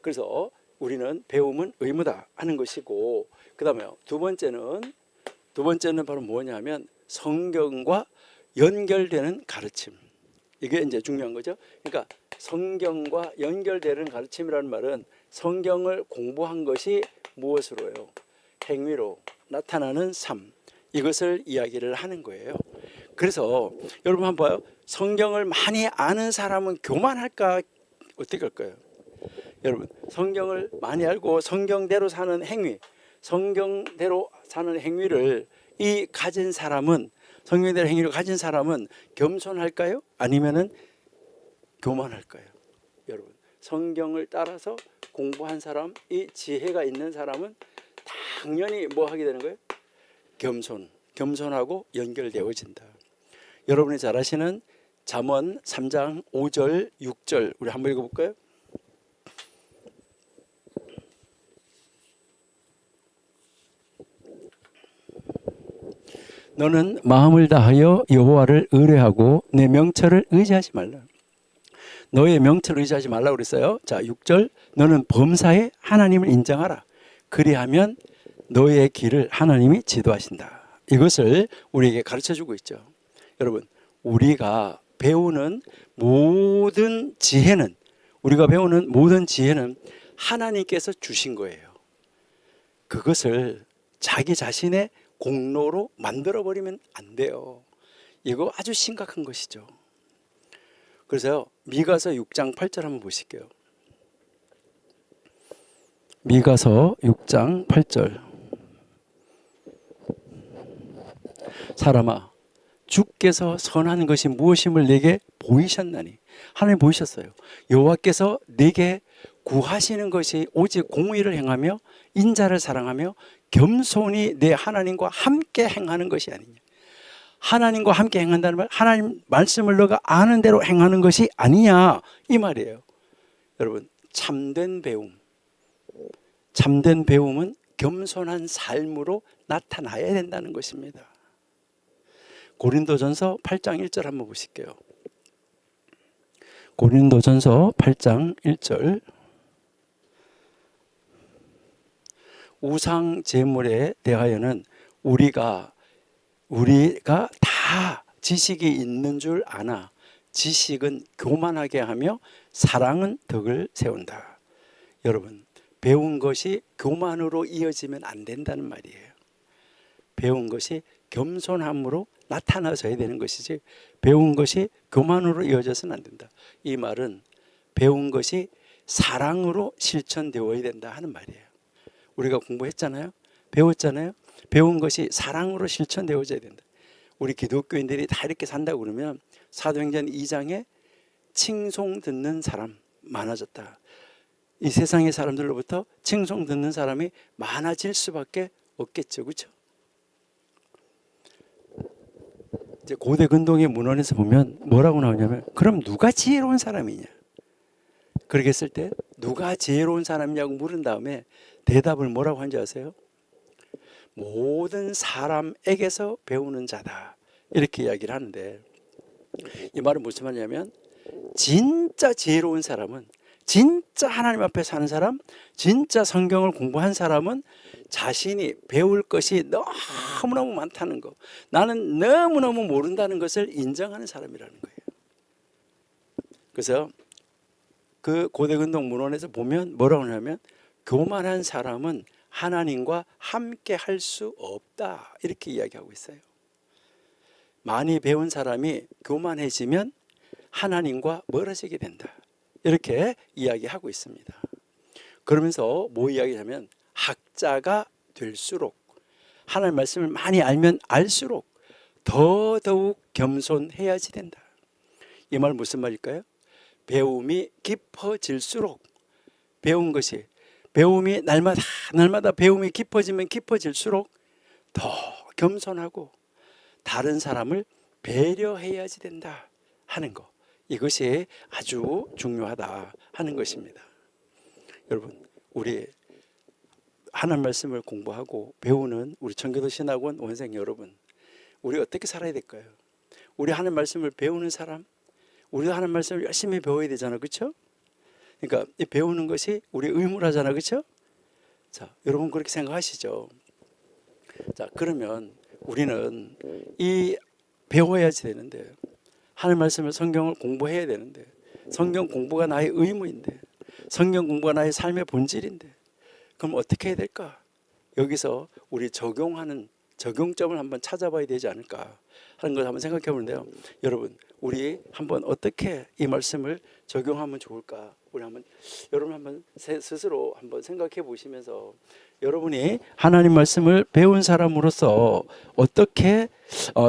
그래서 우리는 배움은 의무다 하는 것이고, 그 다음에 두 번째는 바로 뭐냐면 성경과 연결되는 가르침. 이게 이제 중요한 거죠. 그러니까 성경과 연결되는 가르침이라는 말은 성경을 공부한 것이 무엇으로요? 행위로 나타나는 삶, 이것을 이야기를 하는 거예요. 그래서 여러분 한번 봐요. 성경을 많이 아는 사람은 교만할까? 어떻게 할까요? 여러분, 성경을 많이 알고 성경대로 사는 행위, 성경대로 사는 행위를 가진 사람은, 성경대로 행위를 가진 사람은 겸손할까요? 아니면은 교만할까요? 여러분, 성경을 따라서 공부한 사람, 이 지혜가 있는 사람은 당연히 뭐 하게 되는 거예요? 겸손하고 연결되어진다. 여러분이 잘 아시는 잠언 3장 5절 6절 우리 한번 읽어볼까요? 너는 마음을 다하여 여호와를 의뢰하고 내 명철을 의지하지 말라. 너의 명철을 의지하지 말라고 그랬어요. 자, 6절, 너는 범사에 하나님을 인정하라. 그리하면 너의 길을 하나님이 지도하신다. 이것을 우리에게 가르쳐주고 있죠. 여러분, 우리가 배우는 모든 지혜는 하나님께서 주신 거예요. 그것을 자기 자신의 공로로 만들어버리면 안 돼요. 이거 아주 심각한 것이죠. 그래서 미가서 6장 8절 한번 보실게요. 미가서 6장 8절. 사람아, 주께서 선한 것이 무엇임을 내게 보이셨나니. 하나님 보이셨어요. 여호와께서 내게 구하시는 것이 오직 공의를 행하며 인자를 사랑하며 겸손히 내 하나님과 함께 행하는 것이 아니냐. 하나님과 함께 행한다는 말, 하나님 말씀을 너가 아는 대로 행하는 것이 아니냐, 이 말이에요. 여러분, 참된 배움은 겸손한 삶으로 나타나야 된다는 것입니다. 고린도전서 8장 1절 한번 보실게요. 고린도전서 8장 1절. 우상 제물에 대하여는 우리가 다 지식이 있는 줄 아나 지식은 교만하게 하며 사랑은 덕을 세운다. 여러분, 배운 것이 교만으로 이어지면 안 된다는 말이에요. 배운 것이 겸손함으로 나타나져야 되는 것이지, 배운 것이 교만으로 이어져서는 안 된다. 이 말은 배운 것이 사랑으로 실천되어야 된다 하는 말이에요. 우리가 공부했잖아요. 배웠잖아요. 배운 것이 사랑으로 실천되어져야 된다. 우리 기독교인들이 다 이렇게 산다고 그러면 사도행전 2장에 칭송 듣는 사람 많아졌다. 이 세상의 사람들로부터 칭송 듣는 사람이 많아질 수밖에 없겠죠. 그렇죠? 이제 고대 근동의 문헌에서 보면 뭐라고 나오냐면, 그럼 누가 지혜로운 사람이냐? 그렇게 했을 때 누가 지혜로운 사람이냐고 물은 다음에 대답을 뭐라고 한지 아세요? 모든 사람에게서 배우는 자다, 이렇게 이야기를 하는데, 이 말은 무슨 말이냐면 진짜 지혜로운 사람은, 진짜 하나님 앞에 사는 사람, 진짜 성경을 공부한 사람은 자신이 배울 것이 너무너무 많다는 거, 나는 너무너무 모른다는 것을 인정하는 사람이라는 거예요. 그래서 그 고대근동 문헌에서 보면 뭐라고 하냐면 교만한 사람은 하나님과 함께 할 수 없다, 이렇게 이야기하고 있어요. 많이 배운 사람이 교만해지면 하나님과 멀어지게 된다, 이렇게 이야기하고 있습니다. 그러면서 뭐 이야기하면 학자가 될수록, 하나님 말씀을 많이 알면 알수록 더더욱 겸손해야지 된다. 이 말 무슨 말일까요? 배움이 깊어질수록, 배움이 날마다 배움이 깊어지면 깊어질수록 더 겸손하고 다른 사람을 배려해야지 된다 하는 거, 이것이 아주 중요하다 하는 것입니다. 여러분, 우리 하나님 말씀을 공부하고 배우는 우리 청교도 신학원 원생 여러분, 우리 어떻게 살아야 될까요? 우리 하나님 말씀을 배우는 사람, 우리도 하나님 말씀을 열심히 배워야 되잖아, 그렇죠? 그러니까 이 배우는 것이 우리 의무라잖아, 그렇죠? 자, 여러분 그렇게 생각하시죠? 자, 그러면 우리는 이 배워야지 되는데, 하나님 말씀을, 성경을 공부해야 되는데, 성경 공부가 나의 의무인데, 성경 공부가 나의 삶의 본질인데, 그럼 어떻게 해야 될까? 여기서 우리 적용점을 한번 찾아봐야 되지 않을까 하는 걸 한번 생각해 보는데요. 여러분, 우리 한번 어떻게 이 말씀을 적용하면 좋을까? 여러분 한번 스스로 한번 생각해 보시면서, 여러분이 하나님 말씀을 배운 사람으로서 어떻게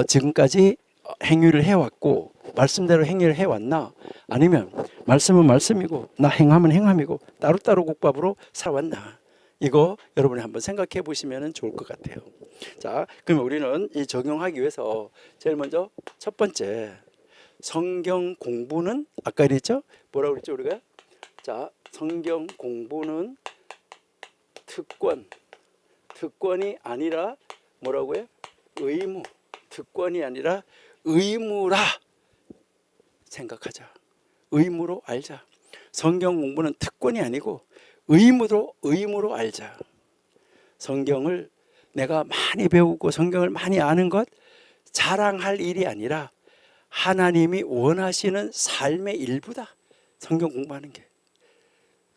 지금까지 행위를 해왔고, 말씀대로 행위를 해왔나, 아니면 말씀은 말씀이고 나 행함은 행함이고 따로따로 국밥으로 살았나, 이거 여러분이 한번 생각해 보시면 좋을 것 같아요. 자, 그러면 우리는 이 적용하기 위해서 제일 먼저 첫 번째, 성경 공부는 아까 그랬죠? 뭐라고 그랬죠 우리가? 자, 성경 공부는 특권이 아니라 뭐라고요? 의무. 특권이 아니라 의무라 생각하자. 의무로 알자. 성경 공부는 특권이 아니고 의무로 알자. 성경을 내가 많이 배우고 성경을 많이 아는 것 자랑할 일이 아니라 하나님이 원하시는 삶의 일부다, 성경 공부하는 게.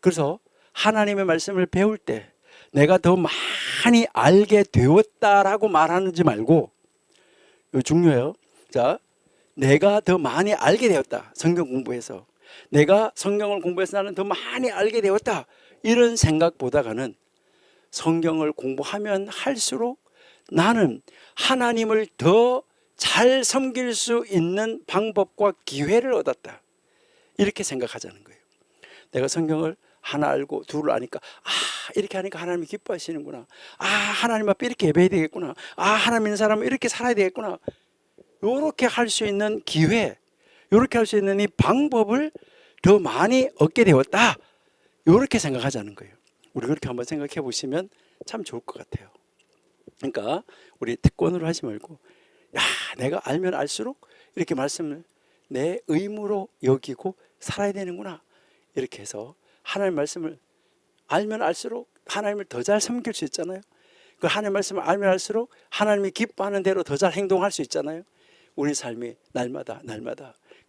그래서 하나님의 말씀을 배울 때 내가 더 많이 알게 되었다라고 말하는지 말고, 이거 중요해요. 자, 내가 더 많이 알게 되었다, 성경 공부해서 내가 성경을 공부해서 나는 더 많이 알게 되었다, 이런 생각보다는 성경을 공부하면 할수록 나는 하나님을 더 잘 섬길 수 있는 방법과 기회를 얻었다, 이렇게 생각하자는 거예요. 내가 성경을 하나 알고 둘을 아니까, 이렇게 하니까 하나님이 기뻐하시는구나, 하나님 앞에 이렇게 예배해야 되겠구나, 하나님 있는 사람은 이렇게 살아야 되겠구나, 이렇게 할 수 있는 기회, 이렇게 할 수 있는 이 방법을 더 많이 얻게 되었다, 이렇게 생각하자는 거예요. 우리 그렇게 한번 생각해 보시면 참 좋을 것 같아요. 그러니까 우리 특권으로 하지 말고, 내가 알면 알수록 이렇게 말씀을 내 의무로 여기고 살아야 되는구나, 이렇게 해서 하나님 말씀을 알면 알수록 하나님을 더 잘 섬길 수 있잖아요. 그 하나님 말씀을 알면 알수록 하나님이 기뻐하는 대로 더 잘 행동할 수 있잖아요. 우리 삶이 날마다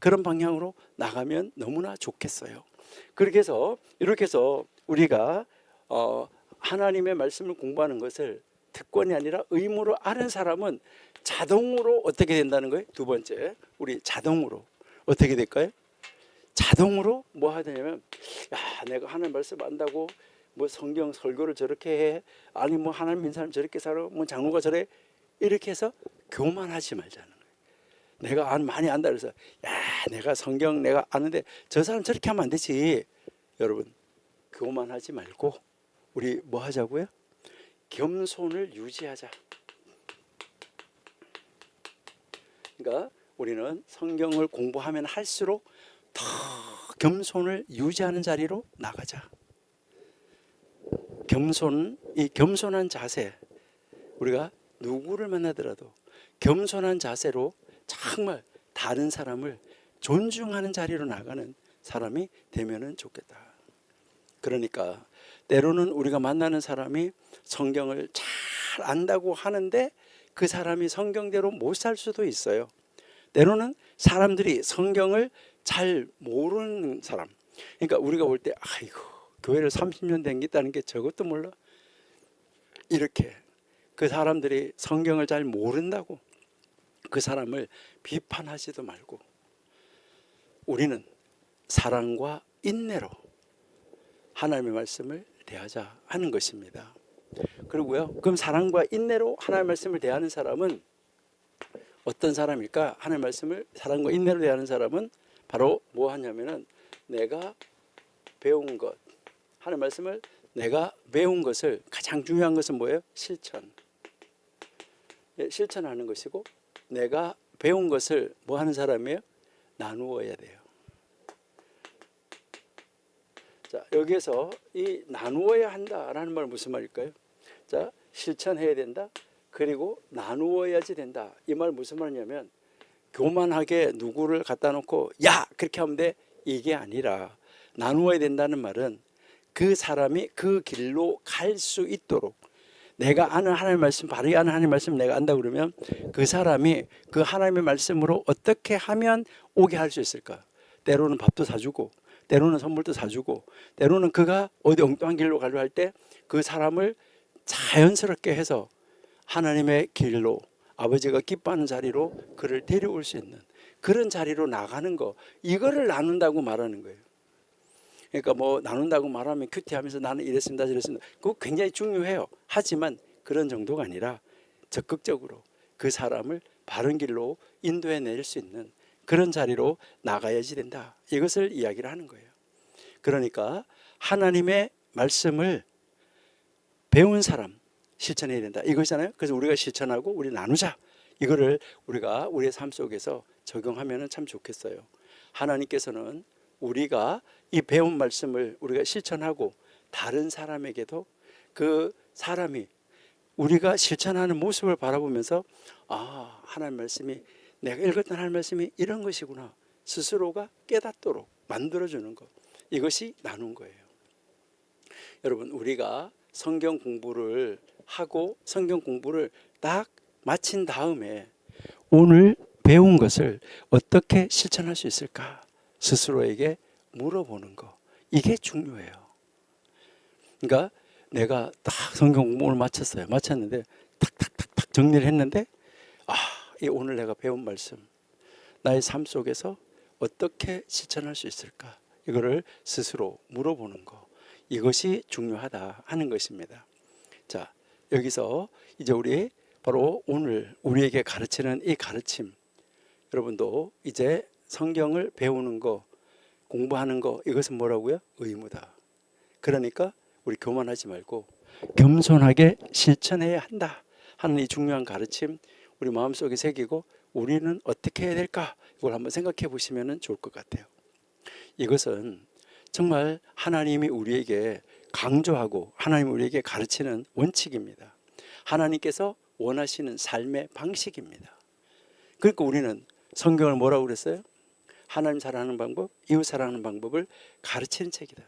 그런 방향으로 나가면 너무나 좋겠어요. 그렇게 해서 이렇게 해서 우리가 하나님의 말씀을 공부하는 것을 특권이 아니라 의무로 아는 사람은 자동으로 어떻게 된다는 거예요? 두 번째, 우리 자동으로 어떻게 될까요? 자동으로 뭐 하냐면, 내가 하나님 말씀 안다고 뭐 성경 설교를 저렇게 해, 아니 뭐 하나님 믿는 사람 저렇게 살아, 뭐 장로가 저래, 이렇게 해서 교만하지 말자는 거예요. 내가 많이 안다 그래서 내가 성경 내가 아는데 저 사람 저렇게 하면 안 되지. 여러분, 교만하지 말고 우리 뭐 하자고요? 겸손을 유지하자. 그러니까 우리는 성경을 공부하면 할수록 더 겸손을 유지하는 자리로 나가자. 이 겸손한 자세, 우리가 누구를 만나더라도 겸손한 자세로 정말 다른 사람을 존중하는 자리로 나가는 사람이 되면은 좋겠다. 그러니까 때로는 우리가 만나는 사람이 성경을 잘 안다고 하는데 그 사람이 성경대로 못 살 수도 있어요. 때로는 사람들이 성경을 잘 모르는 사람, 그러니까 우리가 볼 때 아이고 교회를 30년 다녔다는 게 저것도 몰라, 이렇게 그 사람들이 성경을 잘 모른다고 그 사람을 비판하지도 말고 우리는 사랑과 인내로 하나님의 말씀을 대하자 하는 것입니다. 그리고요, 그럼 사랑과 인내로 하나님의 말씀을 대하는 사람은 어떤 사람일까? 하나님의 말씀을 사랑과 인내로 대하는 사람은 바로 뭐 하냐면은 내가 배운 것, 하나님의 말씀을 내가 배운 것을 가장 중요한 것은 뭐예요? 실천. 실천하는 것이고, 내가 배운 것을 뭐 하는 사람이에요? 나누어야 돼요. 자, 여기에서 이 나누어야 한다라는 말은 무슨 말일까요? 자, 실천해야 된다. 그리고 나누어야지 된다. 이 말 무슨 말이냐면 교만하게 누구를 갖다 놓고 야 그렇게 하면 돼, 이게 아니라 나누어야 된다는 말은 그 사람이 그 길로 갈 수 있도록, 내가 아는 하나님의 말씀, 바르게 아는 하나님의 말씀 내가 안다 그러면 그 사람이 그 하나님의 말씀으로 어떻게 하면 오게 할 수 있을까? 때로는 밥도 사주고, 때로는 선물도 사주고, 때로는 그가 어디 엉뚱한 길로 가려 할 때 그 사람을 자연스럽게 해서 하나님의 길로, 아버지가 기뻐하는 자리로 그를 데려올 수 있는 그런 자리로 나가는 거, 이거를 나눈다고 말하는 거예요. 그러니까 뭐 나눈다고 말하면 큐티하면서 나는 이랬습니다 저랬습니다, 그거 굉장히 중요해요. 하지만 그런 정도가 아니라 적극적으로 그 사람을 바른 길로 인도해 낼 수 있는 그런 자리로 나가야지 된다, 이것을 이야기를 하는 거예요. 그러니까 하나님의 말씀을 배운 사람 실천해야 된다 이거잖아요. 그래서 우리가 실천하고 우리 나누자, 이거를 우리가 우리의 삶 속에서 적용하면 참 좋겠어요. 하나님께서는 우리가 이 배운 말씀을 우리가 실천하고 다른 사람에게도 그 사람이 우리가 실천하는 모습을 바라보면서 아, 하나님 말씀이, 내가 읽었던 하나님 말씀이 이런 것이구나 스스로가 깨닫도록 만들어주는 것, 이것이 나눈 거예요. 여러분, 우리가 성경 공부를 하고 성경 공부를 딱 마친 다음에 오늘 배운 것을 어떻게 실천할 수 있을까 스스로에게 물어보는 거, 이게 중요해요. 그러니까 내가 딱 성경 공부를 마쳤어요. 마쳤는데 탁탁탁탁 정리를 했는데 이 오늘 내가 배운 말씀 나의 삶 속에서 어떻게 실천할 수 있을까, 이거를 스스로 물어보는 거, 이것이 중요하다 하는 것입니다. 자, 여기서 이제 우리 바로 오늘 우리에게 가르치는 이 가르침, 여러분도 이제 성경을 배우는 거, 공부하는 거, 이것은 뭐라고요? 의무다. 그러니까 우리 교만하지 말고 겸손하게 실천해야 한다 하는 이 중요한 가르침 우리 마음속에 새기고 우리는 어떻게 해야 될까, 이걸 한번 생각해 보시면 좋을 것 같아요. 이것은 정말 하나님이 우리에게 강조하고 하나님이 우리에게 가르치는 원칙입니다. 하나님께서 원하시는 삶의 방식입니다. 그러니까 우리는 성경을 뭐라고 그랬어요? 하나님 사랑하는 방법, 이웃 사랑하는 방법을 가르치는 책이다.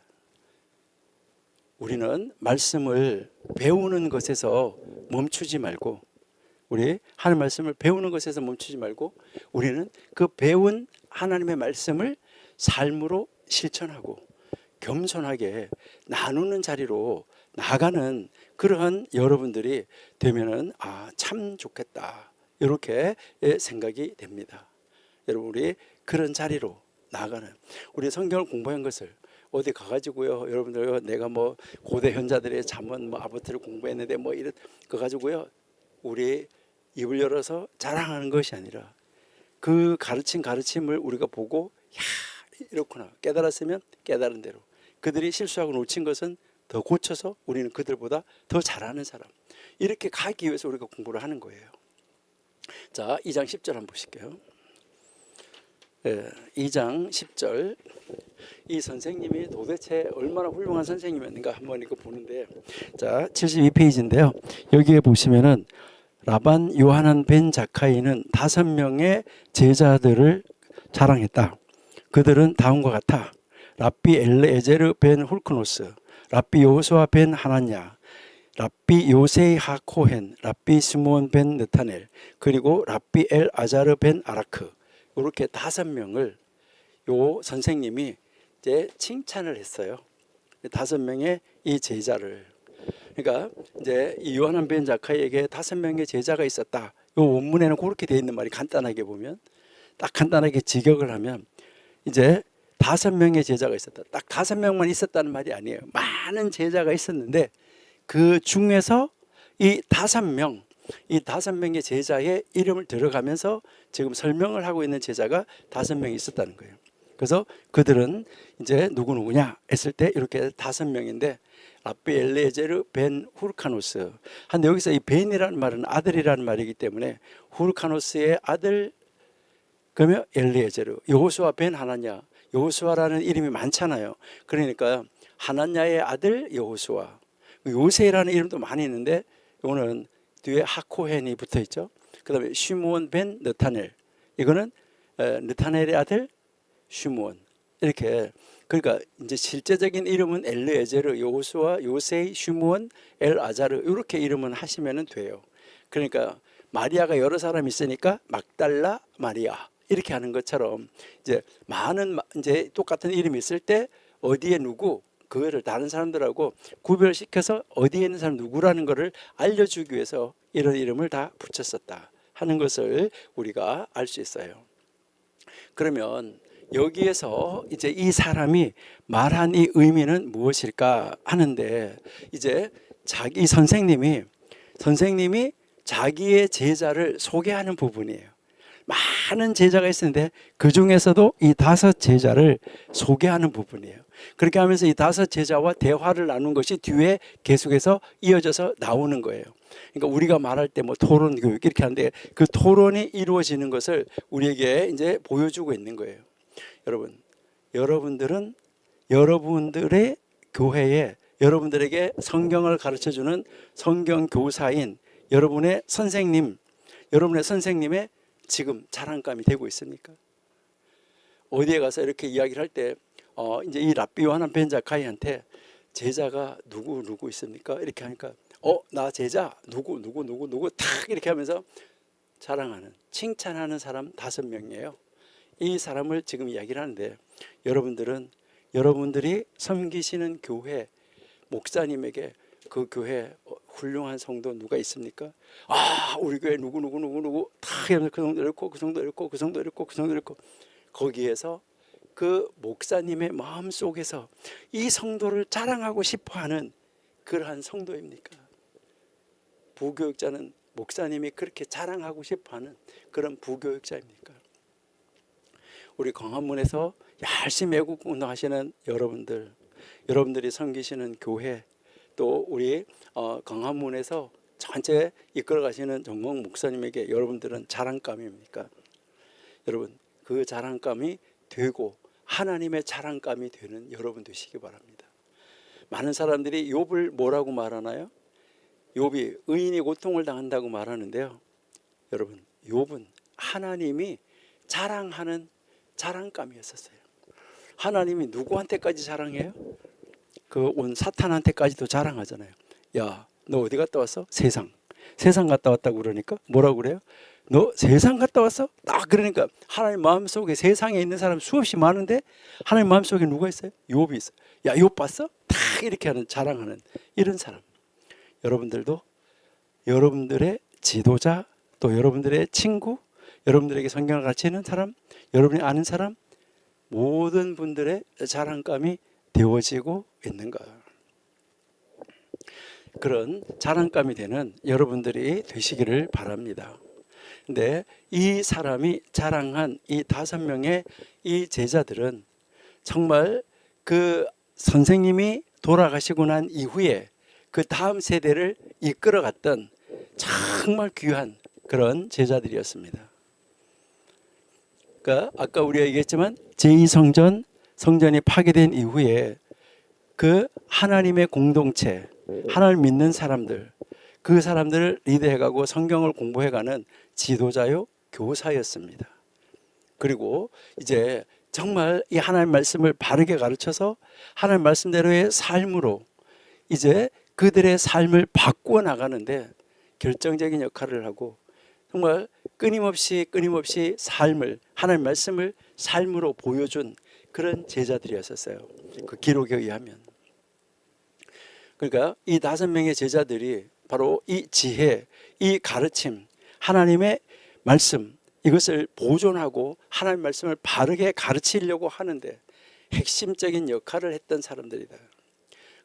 우리는 말씀을 배우는 것에서 멈추지 말고, 우리 하나님 말씀을 배우는 것에서 멈추지 말고 우리는 그 배운 하나님의 말씀을 삶으로 실천하고 겸손하게 나누는 자리로 나가는 그러한 여러분들이 되면은 참 좋겠다, 이렇게 생각이 됩니다. 여러분, 우리 그런 자리로 나가는, 우리 성경을 공부한 것을 어디 가가지고요, 여러분들 내가 뭐 고대 현자들의 잠언 뭐 아보트를 공부했는데 뭐 이런 거 가지고요 우리 입을 열어서 자랑하는 것이 아니라 그 가르침을 우리가 보고 야 이렇구나 깨달았으면 깨달은 대로, 그들이 실수하고 놓친 것은 더 고쳐서 우리는 그들보다 더 잘하는 사람, 이렇게 가기 위해서 우리가 공부를 하는 거예요. 자, 2장 10절 한번 보실게요. 2장 10절. 이 선생님이 도대체 얼마나 훌륭한 선생님이었는가 한번 이거 보는데, 자 72페이지인데요. 여기에 보시면은 라반 요하난 벤 자카이는 5명의 제자들을 자랑했다. 그들은 다음과 같아. 랍비 엘레에제르 벤 훌크노스, 랍비 요호수아 벤 하나냐, 랍비 요세이 하코헨, 랍비 스몬 벤 느타넬, 그리고 랍비 엘 아자르 벤 아라크. 이렇게 5명을 요 선생님이 이제 칭찬을 했어요. 5명의 이 제자를. 그러니까 이제 이 요하난 벤 자카이에게 5명의 제자가 있었다. 요 원문에는 그렇게 돼 있는 말이, 간단하게 보면, 딱 간단하게 직역을 하면 이제 5명의 제자가 있었다. 딱 5명만 있었다는 말이 아니에요. 많은 제자가 있었는데 그 중에서 이 5명의 제자의 이름을 들어가면서 지금 설명을 하고 있는 제자가 5명이 있었다는 거예요. 그래서 그들은 이제 누구냐 했을 때 이렇게 5명인데, 랍비 엘레제르 벤 후르카노스. 한데 여기서 이 벤이라는 말은 아들이라는 말이기 때문에 후르카노스의 아들, 그러면 엘리에제르, 여호수아 벤 하나냐. 여호수아라는 이름이 많잖아요. 그러니까 하나냐의 아들 여호수아. 요세라는 이름도 많이 있는데 이거는 뒤에 하코헨이 붙어 있죠. 그다음에 시므온 벤 느타넬. 이거는 느타넬의 아들 시므온. 이렇게, 그러니까 이제 실제적인 이름은 엘르에제르, 여호수아, 요세이, 시므온, 엘 아자르 이렇게 이름은 하시면 돼요. 그러니까 마리아가 여러 사람이 있으니까 막달라 마리아 이렇게 하는 것처럼 이제 많은 이제 똑같은 이름이 있을 때 어디에 누구, 그거를 다른 사람들하고 구별시켜서 어디에 있는 사람 누구라는 것을 알려주기 위해서 이런 이름을 다 붙였었다 하는 것을 우리가 알 수 있어요. 그러면 여기에서 이제 이 사람이 말한 이 의미는 무엇일까 하는데, 이제 자기 선생님이 자기의 제자를 소개하는 부분이에요. 많은 제자가 있었는데 그 중에서도 이 5 제자를 소개하는 부분이에요. 그렇게 하면서 이 5 제자와 대화를 나눈 것이 뒤에 계속해서 이어져서 나오는 거예요. 그러니까 우리가 말할 때 뭐 토론 교육 이렇게 하는데 그 토론이 이루어지는 것을 우리에게 이제 보여주고 있는 거예요. 여러분들은 여러분들의 교회에 여러분들에게 성경을 가르쳐주는 성경 교사인 여러분의 선생님의 지금 자랑감이 되고 있습니까? 어디에 가서 이렇게 이야기를 할 때 이제 이 랍비 요하난 벤 자카이한테 제자가 누구 있습니까? 이렇게 하니까 나 제자 누구 탁 이렇게 하면서 자랑하는, 칭찬하는 사람 5명이에요. 이 사람을 지금 이야기를 하는데, 여러분들이 섬기시는 교회 목사님에게 그 교회 훌륭한 성도 누가 있습니까? 우리 교회 누구 다 그 성도 읽고 그 성도 읽고 그 성도 읽고 그 성도 읽고, 거기에서 그 목사님의 마음 속에서 이 성도를 자랑하고 싶어하는 그러한 성도입니까? 부교육자는 목사님이 그렇게 자랑하고 싶어하는 그런 부교육자입니까? 우리 광화문에서 열심히 애국 운동하시는 여러분들이 섬기시는 교회, 또 우리 광화문에서 전체 이끌어 가시는 정몽 목사님에게 여러분들은 자랑감입니까? 여러분, 그 자랑감이 되고 하나님의 자랑감이 되는 여러분 되시기 바랍니다. 많은 사람들이 욥을 뭐라고 말하나요? 욥이 의인이 고통을 당한다고 말하는데요. 여러분, 욥은 하나님이 자랑하는 자랑감이었었어요. 하나님이 누구한테까지 자랑해요? 그 온 사탄한테까지도 자랑하잖아요. 야, 너 어디 갔다 왔어? 세상 갔다 왔다고. 그러니까 뭐라고 그래요? 너 세상 갔다 왔어? 딱 그러니까 하나님 마음속에 세상에 있는 사람 수없이 많은데 하나님 마음속에 누가 있어요? 욥이 있어. 야, 욥 봤어? 딱 이렇게 하는, 자랑하는 이런 사람. 여러분들도 여러분들의 지도자, 또 여러분들의 친구, 여러분들에게 성경을 가르치는 사람, 여러분이 아는 사람, 모든 분들의 자랑감이 되어지고 있는가. 그런 자랑감이 되는 여러분들이 되시기를 바랍니다. 근데 이 사람이 자랑한 이 5명의 이 제자들은 정말 그 선생님이 돌아가시고 난 이후에 그 다음 세대를 이끌어갔던 정말 귀한 그런 제자들이었습니다. 그러니까 아까 우리가 얘기했지만 제2성전 성전이 파괴된 이후에 그 하나님의 공동체, 하나님을 믿는 사람들, 그 사람들을 리드해가고 성경을 공부해가는 지도자요 교사였습니다. 그리고 이제 정말 이 하나님 말씀을 바르게 가르쳐서 하나님 말씀대로의 삶으로 이제 그들의 삶을 바꾸어 나가는데 결정적인 역할을 하고 정말 끊임없이 삶을 하나님 말씀을 삶으로 보여준 그런 제자들이었었어요. 그 기록에 의하면. 그러니까 이 5명의 제자들이 바로 이 지혜, 이 가르침, 하나님의 말씀 이것을 보존하고 하나님 말씀을 바르게 가르치려고 하는데 핵심적인 역할을 했던 사람들이다.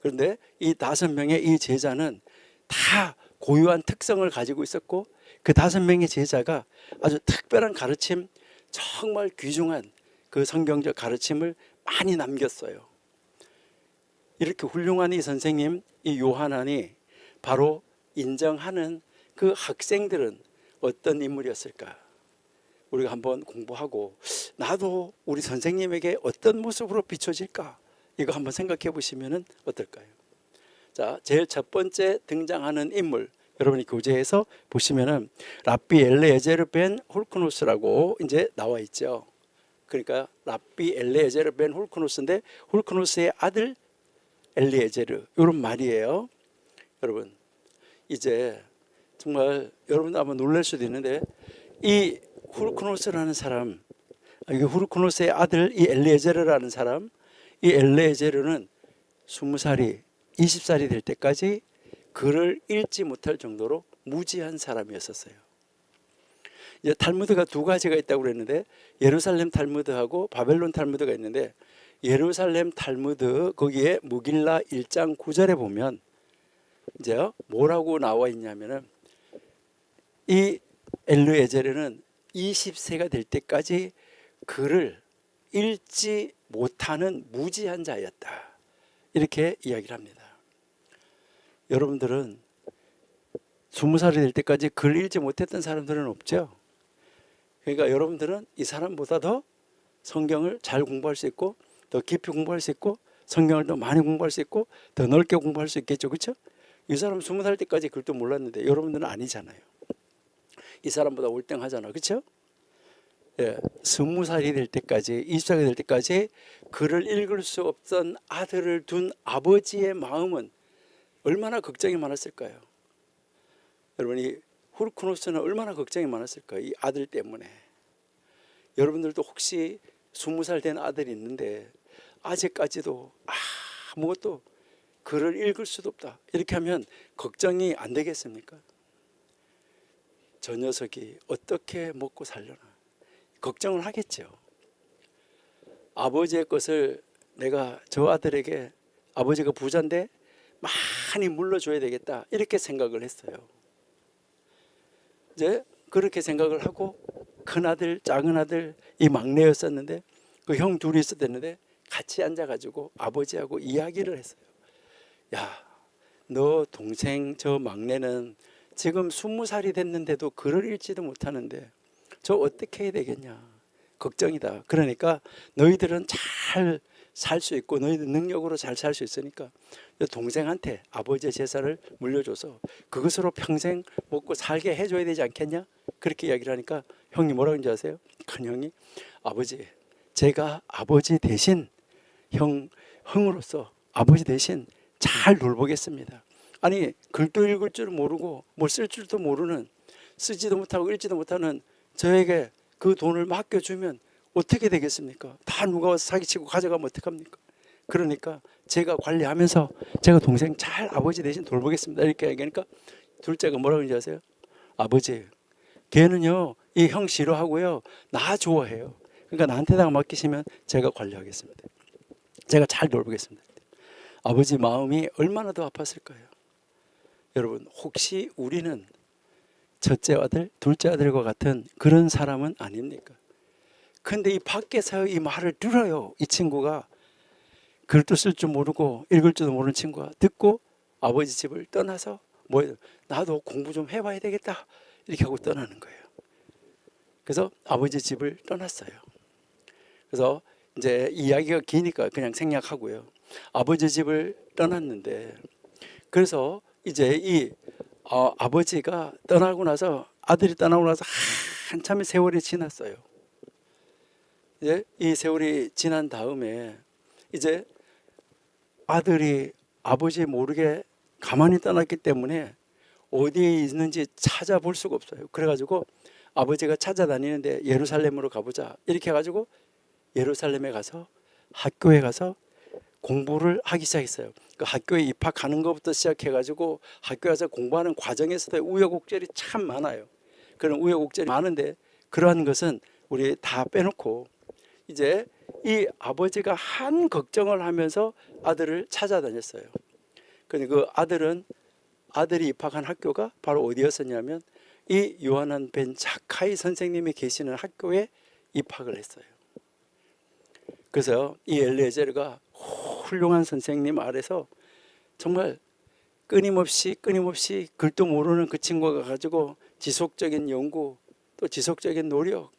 그런데 이 5명의 이 제자는 다 고유한 특성을 가지고 있었고 그 5명의 제자가 아주 특별한 가르침, 정말 귀중한 그 성경적 가르침을 많이 남겼어요. 이렇게 훌륭한 이 선생님, 이 요한안이 바로 인정하는 그 학생들은 어떤 인물이었을까? 우리가 한번 공부하고 나도 우리 선생님에게 어떤 모습으로 비춰질까? 이거 한번 생각해 보시면 어떨까요? 자, 제일 첫 번째 등장하는 인물, 여러분이 교재에서 보시면은 랍비 엘레에제르 벤 홀크노스라고 이제 나와 있죠. 그러니까 랍비 엘레에제르 벤 홀크노스인데 홀크노스의 아들 엘리에제르 이런 말이에요. 여러분 이제 정말 여러분 아마 놀랄 수도 있는데 이 후르크노스라는 사람, 이게 후르크노스의 아들 이 엘리에제르라는 사람, 이 엘리에제르는 20살이 20살이 될 때까지 글을 읽지 못할 정도로 무지한 사람이었었어요. 이제 탈무드가 2가지가 있다고 그랬는데 예루살렘 탈무드하고 바벨론 탈무드가 있는데 예루살렘 탈무드 거기에 무길라 1장 9절에 보면 이제 뭐라고 나와 있냐면은 이 엘르에제르는 20세가 될 때까지 글을 읽지 못하는 무지한 자였다. 이렇게 이야기를 합니다. 여러분들은 20살이 될 때까지 글 읽지 못했던 사람들은 없죠. 그러니까 여러분들은 이 사람보다 더 성경을 잘 공부할 수 있고 더 깊이 공부할 수 있고 성경을 더 많이 공부할 수 있고 더 넓게 공부할 수 있겠죠. 그렇죠? 이 사람 20살 때까지 글도 몰랐는데 여러분들은 아니잖아요. 이 사람보다 올등하잖아. 그렇죠? 예, 20살이 될 때까지 20살이 될 때까지 글을 읽을 수 없던 아들을 둔 아버지의 마음은 얼마나 걱정이 많았을까요? 여러분이 후르크노스는 얼마나 걱정이 많았을까요? 이 아들 때문에. 여러분들도 혹시 20살 된 아들이 있는데 아직까지도 아무것도 글을 읽을 수도 없다. 이렇게 하면 걱정이 안 되겠습니까? 저 녀석이 어떻게 먹고 살려나 걱정을 하겠죠. 아버지의 것을 내가 저 아들에게 아버지가 부자인데 많이 물려줘야 되겠다 이렇게 생각을 했어요. 이제 그렇게 생각을 하고 큰아들 작은아들 이 막내였었는데 그 형 둘이 있었는데 같이 앉아가지고 아버지하고 이야기를 했어요. 야, 너 동생 저 막내는 지금 20살이 됐는데도 글을 읽지도 못하는데 저 어떻게 해야 되겠냐 걱정이다. 그러니까 너희들은 잘 살 수 있고 너희들 능력으로 잘 살 수 있으니까 동생한테 아버지의 재산을 물려줘서 그것으로 평생 먹고 살게 해줘야 되지 않겠냐 그렇게 이야기를 하니까 형이 뭐라고 했는지 아세요? 큰형이 아버지 제가 아버지 대신 형으로서 아버지 대신 잘 돌보겠습니다. 아니 글도 읽을 줄 모르고 뭘 쓸 줄도 모르는 쓰지도 못하고 읽지도 못하는 저에게 그 돈을 맡겨주면 어떻게 되겠습니까? 다 누가 와서 사기치고 가져가면 어떡합니까? 그러니까 제가 관리하면서 제가 동생 잘 아버지 대신 돌보겠습니다. 이렇게 얘기하니까 둘째가 뭐라고 하는지 아세요? 아버지 걔는요 이 형 싫어하고요 나 좋아해요. 그러니까 나한테다가 맡기시면 제가 관리하겠습니다. 제가 잘 돌보겠습니다. 아버지 마음이 얼마나 더 아팠을까요? 여러분 혹시 우리는 첫째 아들, 둘째 아들과 같은 그런 사람은 아닙니까? 근데 이 밖에서 이 말을 들어요. 이 친구가 글도 쓸 줄 모르고 읽을 줄도 모르는 친구가 듣고 아버지 집을 떠나서 나도 공부 좀 해봐야 되겠다 이렇게 하고 떠나는 거예요. 그래서 아버지 집을 떠났어요. 그래서 이제 이야기가 기니까 그냥 생략하고요. 아버지 집을 떠났는데, 그래서 이제 이 아버지가 떠나고 나서, 아들이 떠나고 나서 한참의 세월이 지났어요. 이제 이 세월이 지난 다음에 이제 아들이 아버지 모르게 가만히 떠났기 때문에 어디에 있는지 찾아볼 수가 없어요. 그래가지고 아버지가 찾아다니는데 예루살렘으로 가보자 이렇게 해가지고 예루살렘에 가서 학교에 가서 공부를 하기 시작했어요. 그 학교에 입학하는 것부터 시작해가지고 학교에 가서 공부하는 과정에서도 우여곡절이 참 많아요. 그런 우여곡절이 많은데, 그러한 것은 우리 다 빼놓고 이제 이 아버지가 한 걱정을 하면서 아들을 찾아다녔어요. 근데 그 아들이 입학한 학교가 바로 어디였었냐면 이 요하난 벤 자카이 선생님이 계시는 학교에 입학을 했어요. 그래서 이 엘리에제르가 훌륭한 선생님 아래서 정말 끊임없이 글도 모르는 그 친구가 가지고 지속적인 연구, 또 지속적인 노력,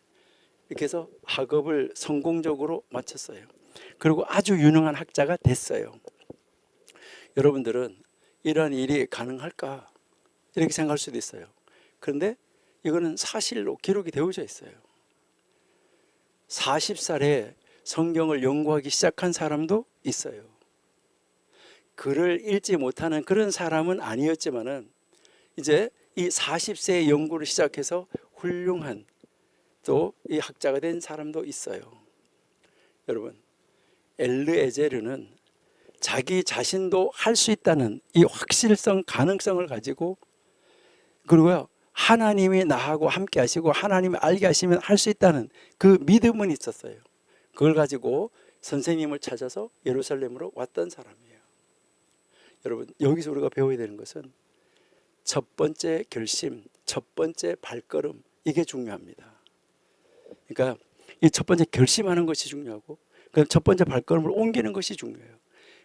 이렇게 해서 학업을 성공적으로 마쳤어요. 그리고 아주 유능한 학자가 됐어요. 여러분들은 이러한 일이 가능할까 이렇게 생각할 수도 있어요. 그런데 이거는 사실로 기록이 되어져 있어요. 40살에 성경을 연구하기 시작한 사람도 있어요. 글을 읽지 못하는 그런 사람은 아니었지만은 이제 이 40세에 연구를 시작해서 훌륭한 또 이 학자가 된 사람도 있어요. 여러분, 엘르에제르는 자기 자신도 할 수 있다는 이 확실성, 가능성을 가지고, 그리고요 하나님이 나하고 함께 하시고 하나님이 알게 하시면 할 수 있다는 그 믿음은 있었어요. 그걸 가지고 선생님을 찾아서 예루살렘으로 왔던 사람이에요. 여러분, 여기서 우리가 배워야 되는 것은 첫 번째 결심, 첫 번째 발걸음, 이게 중요합니다. 그러니까 이 첫 번째 결심하는 것이 중요하고, 그 첫 번째 발걸음을 옮기는 것이 중요해요.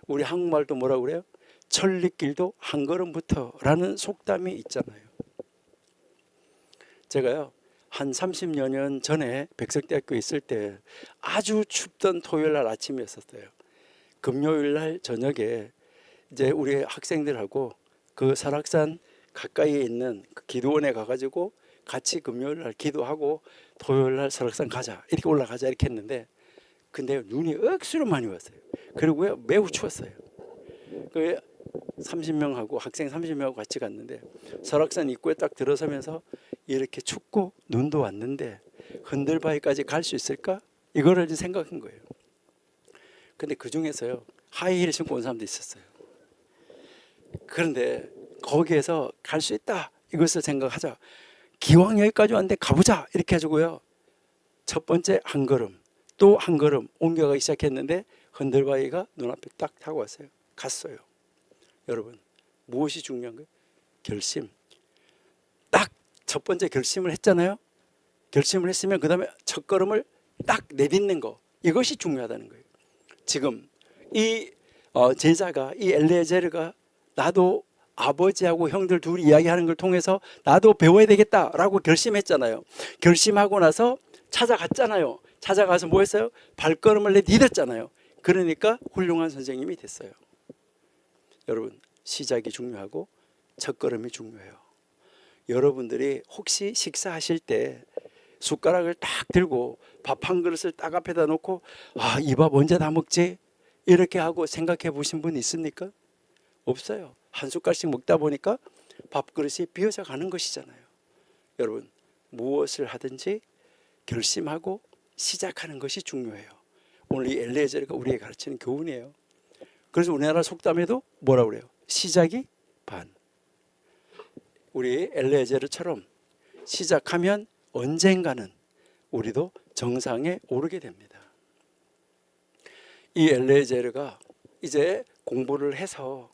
우리 한국말도 뭐라고 그래요? 천리길도 한 걸음부터라는 속담이 있잖아요. 제가요 한 30여 년 전에 백석대학교에 있을 때 아주 춥던 토요일 날 아침이었어요. 금요일 날 저녁에 이제 우리 학생들하고 그 설악산 가까이에 있는 그 기도원에 가가지고 같이 금요일 날 기도하고 토요일 날 설악산 가자, 이렇게 올라가자 이렇게 했는데, 근데 눈이 억수로 많이 왔어요. 그리고요 매우 추웠어요. 그 30명하고 학생 30명하고 같이 갔는데 설악산 입구에 딱 들어서면서 이렇게 춥고 눈도 왔는데 흔들바위까지 갈 수 있을까? 이거를 생각한 거예요. 근데 그 중에서요 하이힐 신고 온 사람도 있었어요. 그런데 거기에서 갈 수 있다, 이것을 생각하자. 기왕 여기까지 왔는데 가보자, 이렇게 해주고요 첫 번째 한 걸음 또 한 걸음 옮겨가기 시작했는데 흔들바위가 눈앞에 딱 타고 왔어요. 갔어요. 여러분, 무엇이 중요한 거예요? 결심. 딱 첫 번째 결심을 했잖아요. 결심을 했으면 그 다음에 첫 걸음을 딱 내딛는 거, 이것이 중요하다는 거예요. 지금 이 제자가, 이 엘리에제르가 나도 아버지하고 형들 둘이 이야기하는 걸 통해서 나도 배워야 되겠다라고 결심했잖아요. 결심하고 나서 찾아갔잖아요. 찾아가서 뭐 했어요? 발걸음을 내딛었잖아요. 그러니까 훌륭한 선생님이 됐어요. 여러분, 시작이 중요하고 첫걸음이 중요해요. 여러분들이 혹시 식사하실 때 숟가락을 딱 들고 밥 한 그릇을 딱 앞에다 놓고 이 밥 언제 다 먹지? 이렇게 하고 생각해 보신 분 있습니까? 없어요. 한 숟갈씩 먹다 보니까 밥그릇이 비어져 가는 것이잖아요. 여러분, 무엇을 하든지 결심하고 시작하는 것이 중요해요. 오늘 이 엘리에제르가 우리에게 가르치는 교훈이에요. 그래서 우리나라 속담에도 뭐라고 그래요? 시작이 반. 우리 엘리에제르처럼 시작하면 언젠가는 우리도 정상에 오르게 됩니다. 이 엘리에제르가 이제 공부를 해서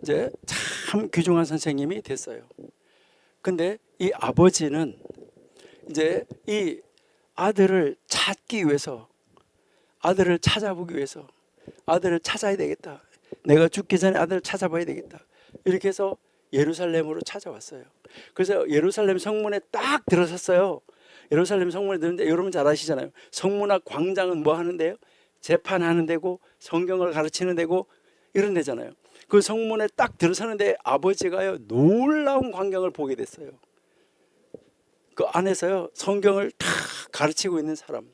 이제 참 귀중한 선생님이 됐어요. 근데 이 아버지는 이제 이 아들을 찾기 위해서, 아들을 찾아보기 위해서, 아들을 찾아야 되겠다, 내가 죽기 전에 아들을 찾아봐야 되겠다, 이렇게 해서 예루살렘으로 찾아왔어요. 그래서 예루살렘 성문에 딱 들어섰어요. 예루살렘 성문에 드는데 여러분 잘 아시잖아요. 성문 앞 광장은 뭐 하는 데요? 재판하는 데고 성경을 가르치는 데고 이런 데잖아요. 그 성문에 딱 들어서는데 아버지가요 놀라운 광경을 보게 됐어요. 그 안에서요 성경을 다 가르치고 있는 사람,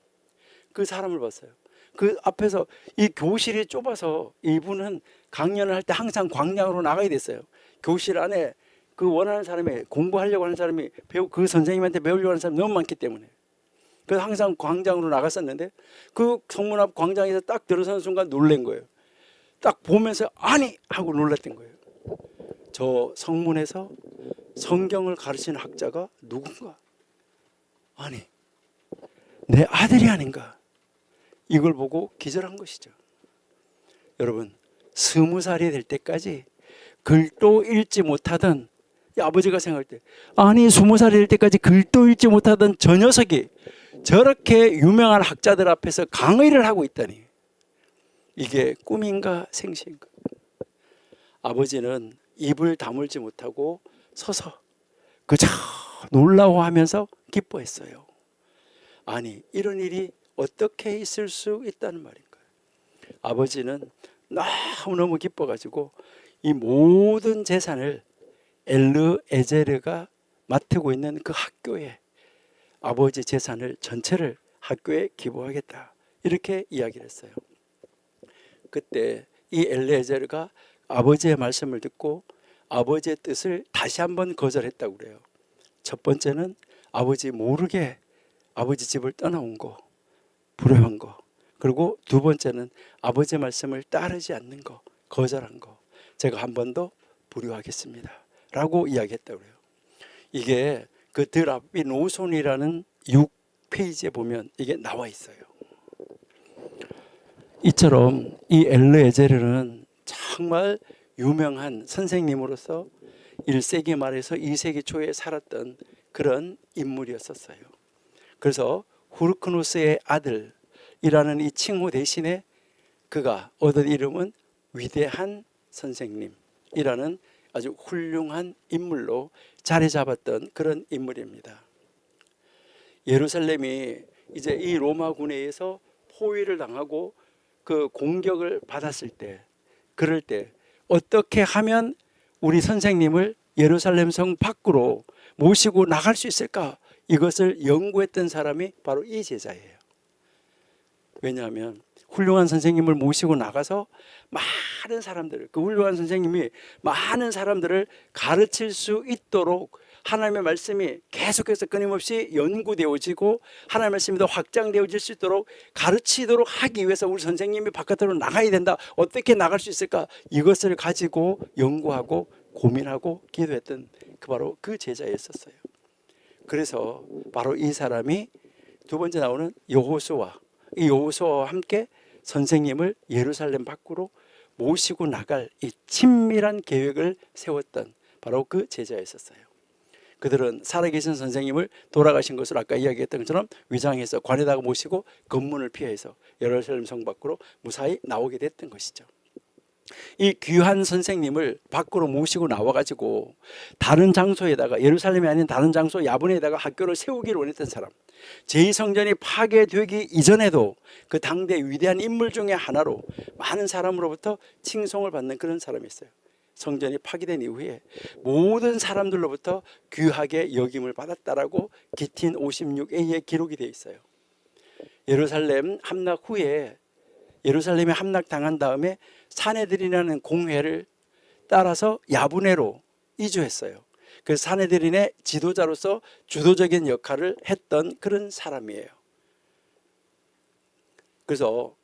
그 사람을 봤어요. 그 앞에서 이 교실이 좁아서 이분은 강연을 할 때 항상 광장으로 나가야 됐어요. 교실 안에 그 원하는 사람이, 공부하려고 하는 사람이, 그 선생님한테 배우려고 하는 사람이 너무 많기 때문에 그래서 항상 광장으로 나갔었는데 그 성문 앞 광장에서 딱 들어서는 순간 놀란 거예요. 딱 보면서 아니 하고 놀랐던 거예요. 저 성문에서 성경을 가르치는 학자가 누군가, 아니 내 아들이 아닌가, 이걸 보고 기절한 것이죠. 여러분 20살이 될 때까지 글도 읽지 못하던, 아버지가 생각할 때 아니 20살이 될 때까지 글도 읽지 못하던 저 녀석이 저렇게 유명한 학자들 앞에서 강의를 하고 있다니, 이게 꿈인가 생시인가. 아버지는 입을 다물지 못하고 서서 그저 놀라워하면서 기뻐했어요. 아니 이런 일이 어떻게 있을 수 있다는 말인가요. 아버지는 너무너무 기뻐가지고 이 모든 재산을 엘르에제르가 맡고 있는 그 학교에, 아버지 재산을 전체를 학교에 기부하겠다 이렇게 이야기를 했어요. 그때 이 엘르에제르가 아버지의 말씀을 듣고 아버지의 뜻을 다시 한번 거절했다고 그래요. 첫 번째는 아버지 모르게 아버지 집을 떠나온 거, 불효한 거. 그리고 두 번째는 아버지의 말씀을 따르지 않는 거, 거절한 거. 제가 한 번 더 불효하겠습니다 라고 이야기했다고 그래요. 이게 그 드랍비 노손이라는 6페이지에 보면 이게 나와 있어요. 이처럼 이 엘르에제르는 정말 유명한 선생님으로서 1세기 말에서 2세기 초에 살았던 그런 인물이었었어요. 그래서 후르크누스의 아들이라는 이 칭호 대신에 그가 얻은 이름은 위대한 선생님이라는 아주 훌륭한 인물로 자리 잡았던 그런 인물입니다. 예루살렘이 이제 이 로마군에 의해서 포위를 당하고 그 공격을 받았을 때, 그럴 때 어떻게 하면 우리 선생님을 예루살렘 성 밖으로 모시고 나갈 수 있을까, 이것을 연구했던 사람이 바로 이 제자예요. 왜냐하면 훌륭한 선생님을 모시고 나가서 많은 사람들을, 그 훌륭한 선생님이 많은 사람들을 가르칠 수 있도록 하나님의 말씀이 계속해서 끊임없이 연구되어지고 하나님의 말씀이 더 확장되어질 수 있도록 가르치도록 하기 위해서 우리 선생님이 바깥으로 나가야 된다. 어떻게 나갈 수 있을까? 이것을 가지고 연구하고 고민하고 기도했던 바로 그 제자였었어요. 그래서 바로 이 사람이 두 번째 나오는 여호수아, 이 여호수아와 함께 선생님을 예루살렘 밖으로 모시고 나갈 이 친밀한 계획을 세웠던 바로 그 제자였었어요. 그들은 살아계신 선생님을 돌아가신 것을 아까 이야기했던 것처럼 위장해서 관에다가 모시고 검문을 피해서 예루살렘 성 밖으로 무사히 나오게 됐던 것이죠. 이 귀한 선생님을 밖으로 모시고 나와가지고 다른 장소에다가, 예루살렘이 아닌 다른 장소 야분에다가 학교를 세우기를 원했던 사람, 제2성전이 파괴되기 이전에도 그 당대 위대한 인물 중에 하나로 많은 사람으로부터 칭송을 받는 그런 사람이었어요. 성전이 파괴된 이후에 모든 사람들로부터 귀하게 여김을 받았다라고 기틴 56A에 기록이 되어 있어요. 예루살렘 함락 후에, 예루살렘에 함락당한 다음에 사네드린이라는 공회를 따라서 야브네로 이주했어요. 그 사네드린의 지도자로서 주도적인 역할을 했던 그런 사람이에요. 그래서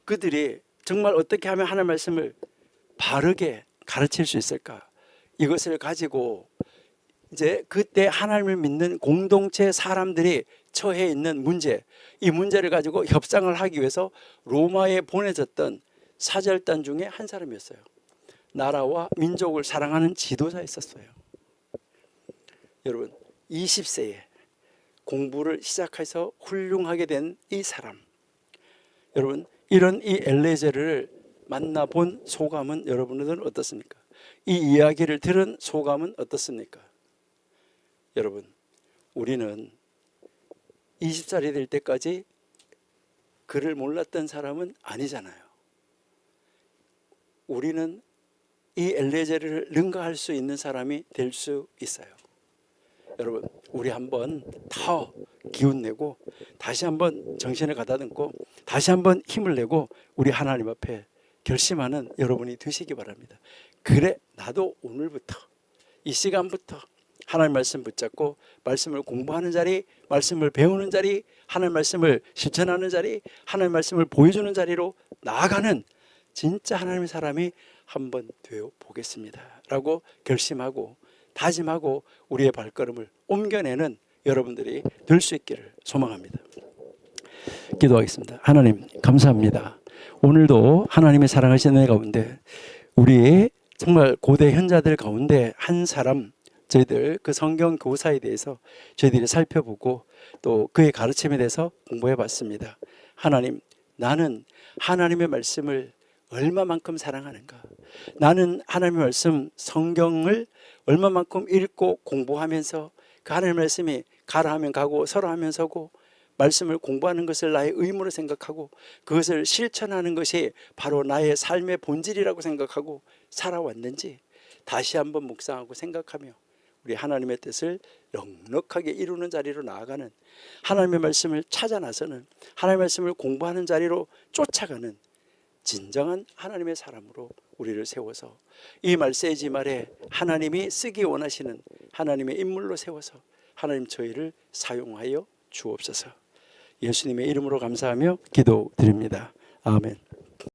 그들이 정말 어떻게 하면 하나님의 말씀을 바르게 가르칠 수 있을까, 이것을 가지고 이제 그때 하나님을 믿는 공동체 사람들이 처해 있는 문제, 이 문제를 가지고 협상을 하기 위해서 로마에 보내졌던 사절단 중에 한 사람이었어요. 나라와 민족을 사랑하는 지도자였었어요. 여러분 20세에 공부를 시작해서 훌륭하게 된 이 사람, 여러분 이런 이 엘레제르를 만나본 소감은 여러분들은 어떻습니까? 이 이야기를 들은 소감은 어떻습니까? 여러분 우리는 20살이 될 때까지 그를 몰랐던 사람은 아니잖아요. 우리는 이 엘레제를 능가할 수 있는 사람이 될 수 있어요. 여러분, 우리 한번 더 기운내고 다시 한번 정신을 가다듬고 다시 한번 힘을 내고 우리 하나님 앞에 결심하는 여러분이 되시기 바랍니다. 그래, 나도 오늘부터 이 시간부터 하나님 말씀 붙잡고 말씀을 공부하는 자리, 말씀을 배우는 자리, 하나님 말씀을 실천하는 자리, 하나님 말씀을 보여주는 자리로 나아가는 진짜 하나님의 사람이 한번 되어 보겠습니다 라고 결심하고 다짐하고 우리의 발걸음을 옮겨내는 여러분들이 될 수 있기를 소망합니다. 기도하겠습니다. 하나님 감사합니다. 오늘도 하나님의 사랑하시는 애 가운데 우리 정말 고대 현자들 가운데 한 사람, 저희들 그 성경 교사에 대해서 저희들이 살펴보고 또 그의 가르침에 대해서 공부해 봤습니다. 하나님, 나는 하나님의 말씀을 얼마만큼 사랑하는가? 나는 하나님의 말씀 성경을 얼마만큼 읽고 공부하면서 그 하나님의 말씀이 가라 하면 가고 서라 하면 서고 말씀을 공부하는 것을 나의 의무로 생각하고 그것을 실천하는 것이 바로 나의 삶의 본질이라고 생각하고 살아왔는지 다시 한번 묵상하고 생각하며 우리 하나님의 뜻을 넉넉하게 이루는 자리로 나아가는, 하나님의 말씀을 찾아 나서는, 하나님의 말씀을 공부하는 자리로 쫓아가는 진정한 하나님의 사람으로 우리를 세워서 이 말세지 말에 하나님이 쓰기 원하시는 하나님의 인물로 세워서 하나님 저희를 사용하여 주옵소서. 예수님의 이름으로 감사하며 기도드립니다. 아멘.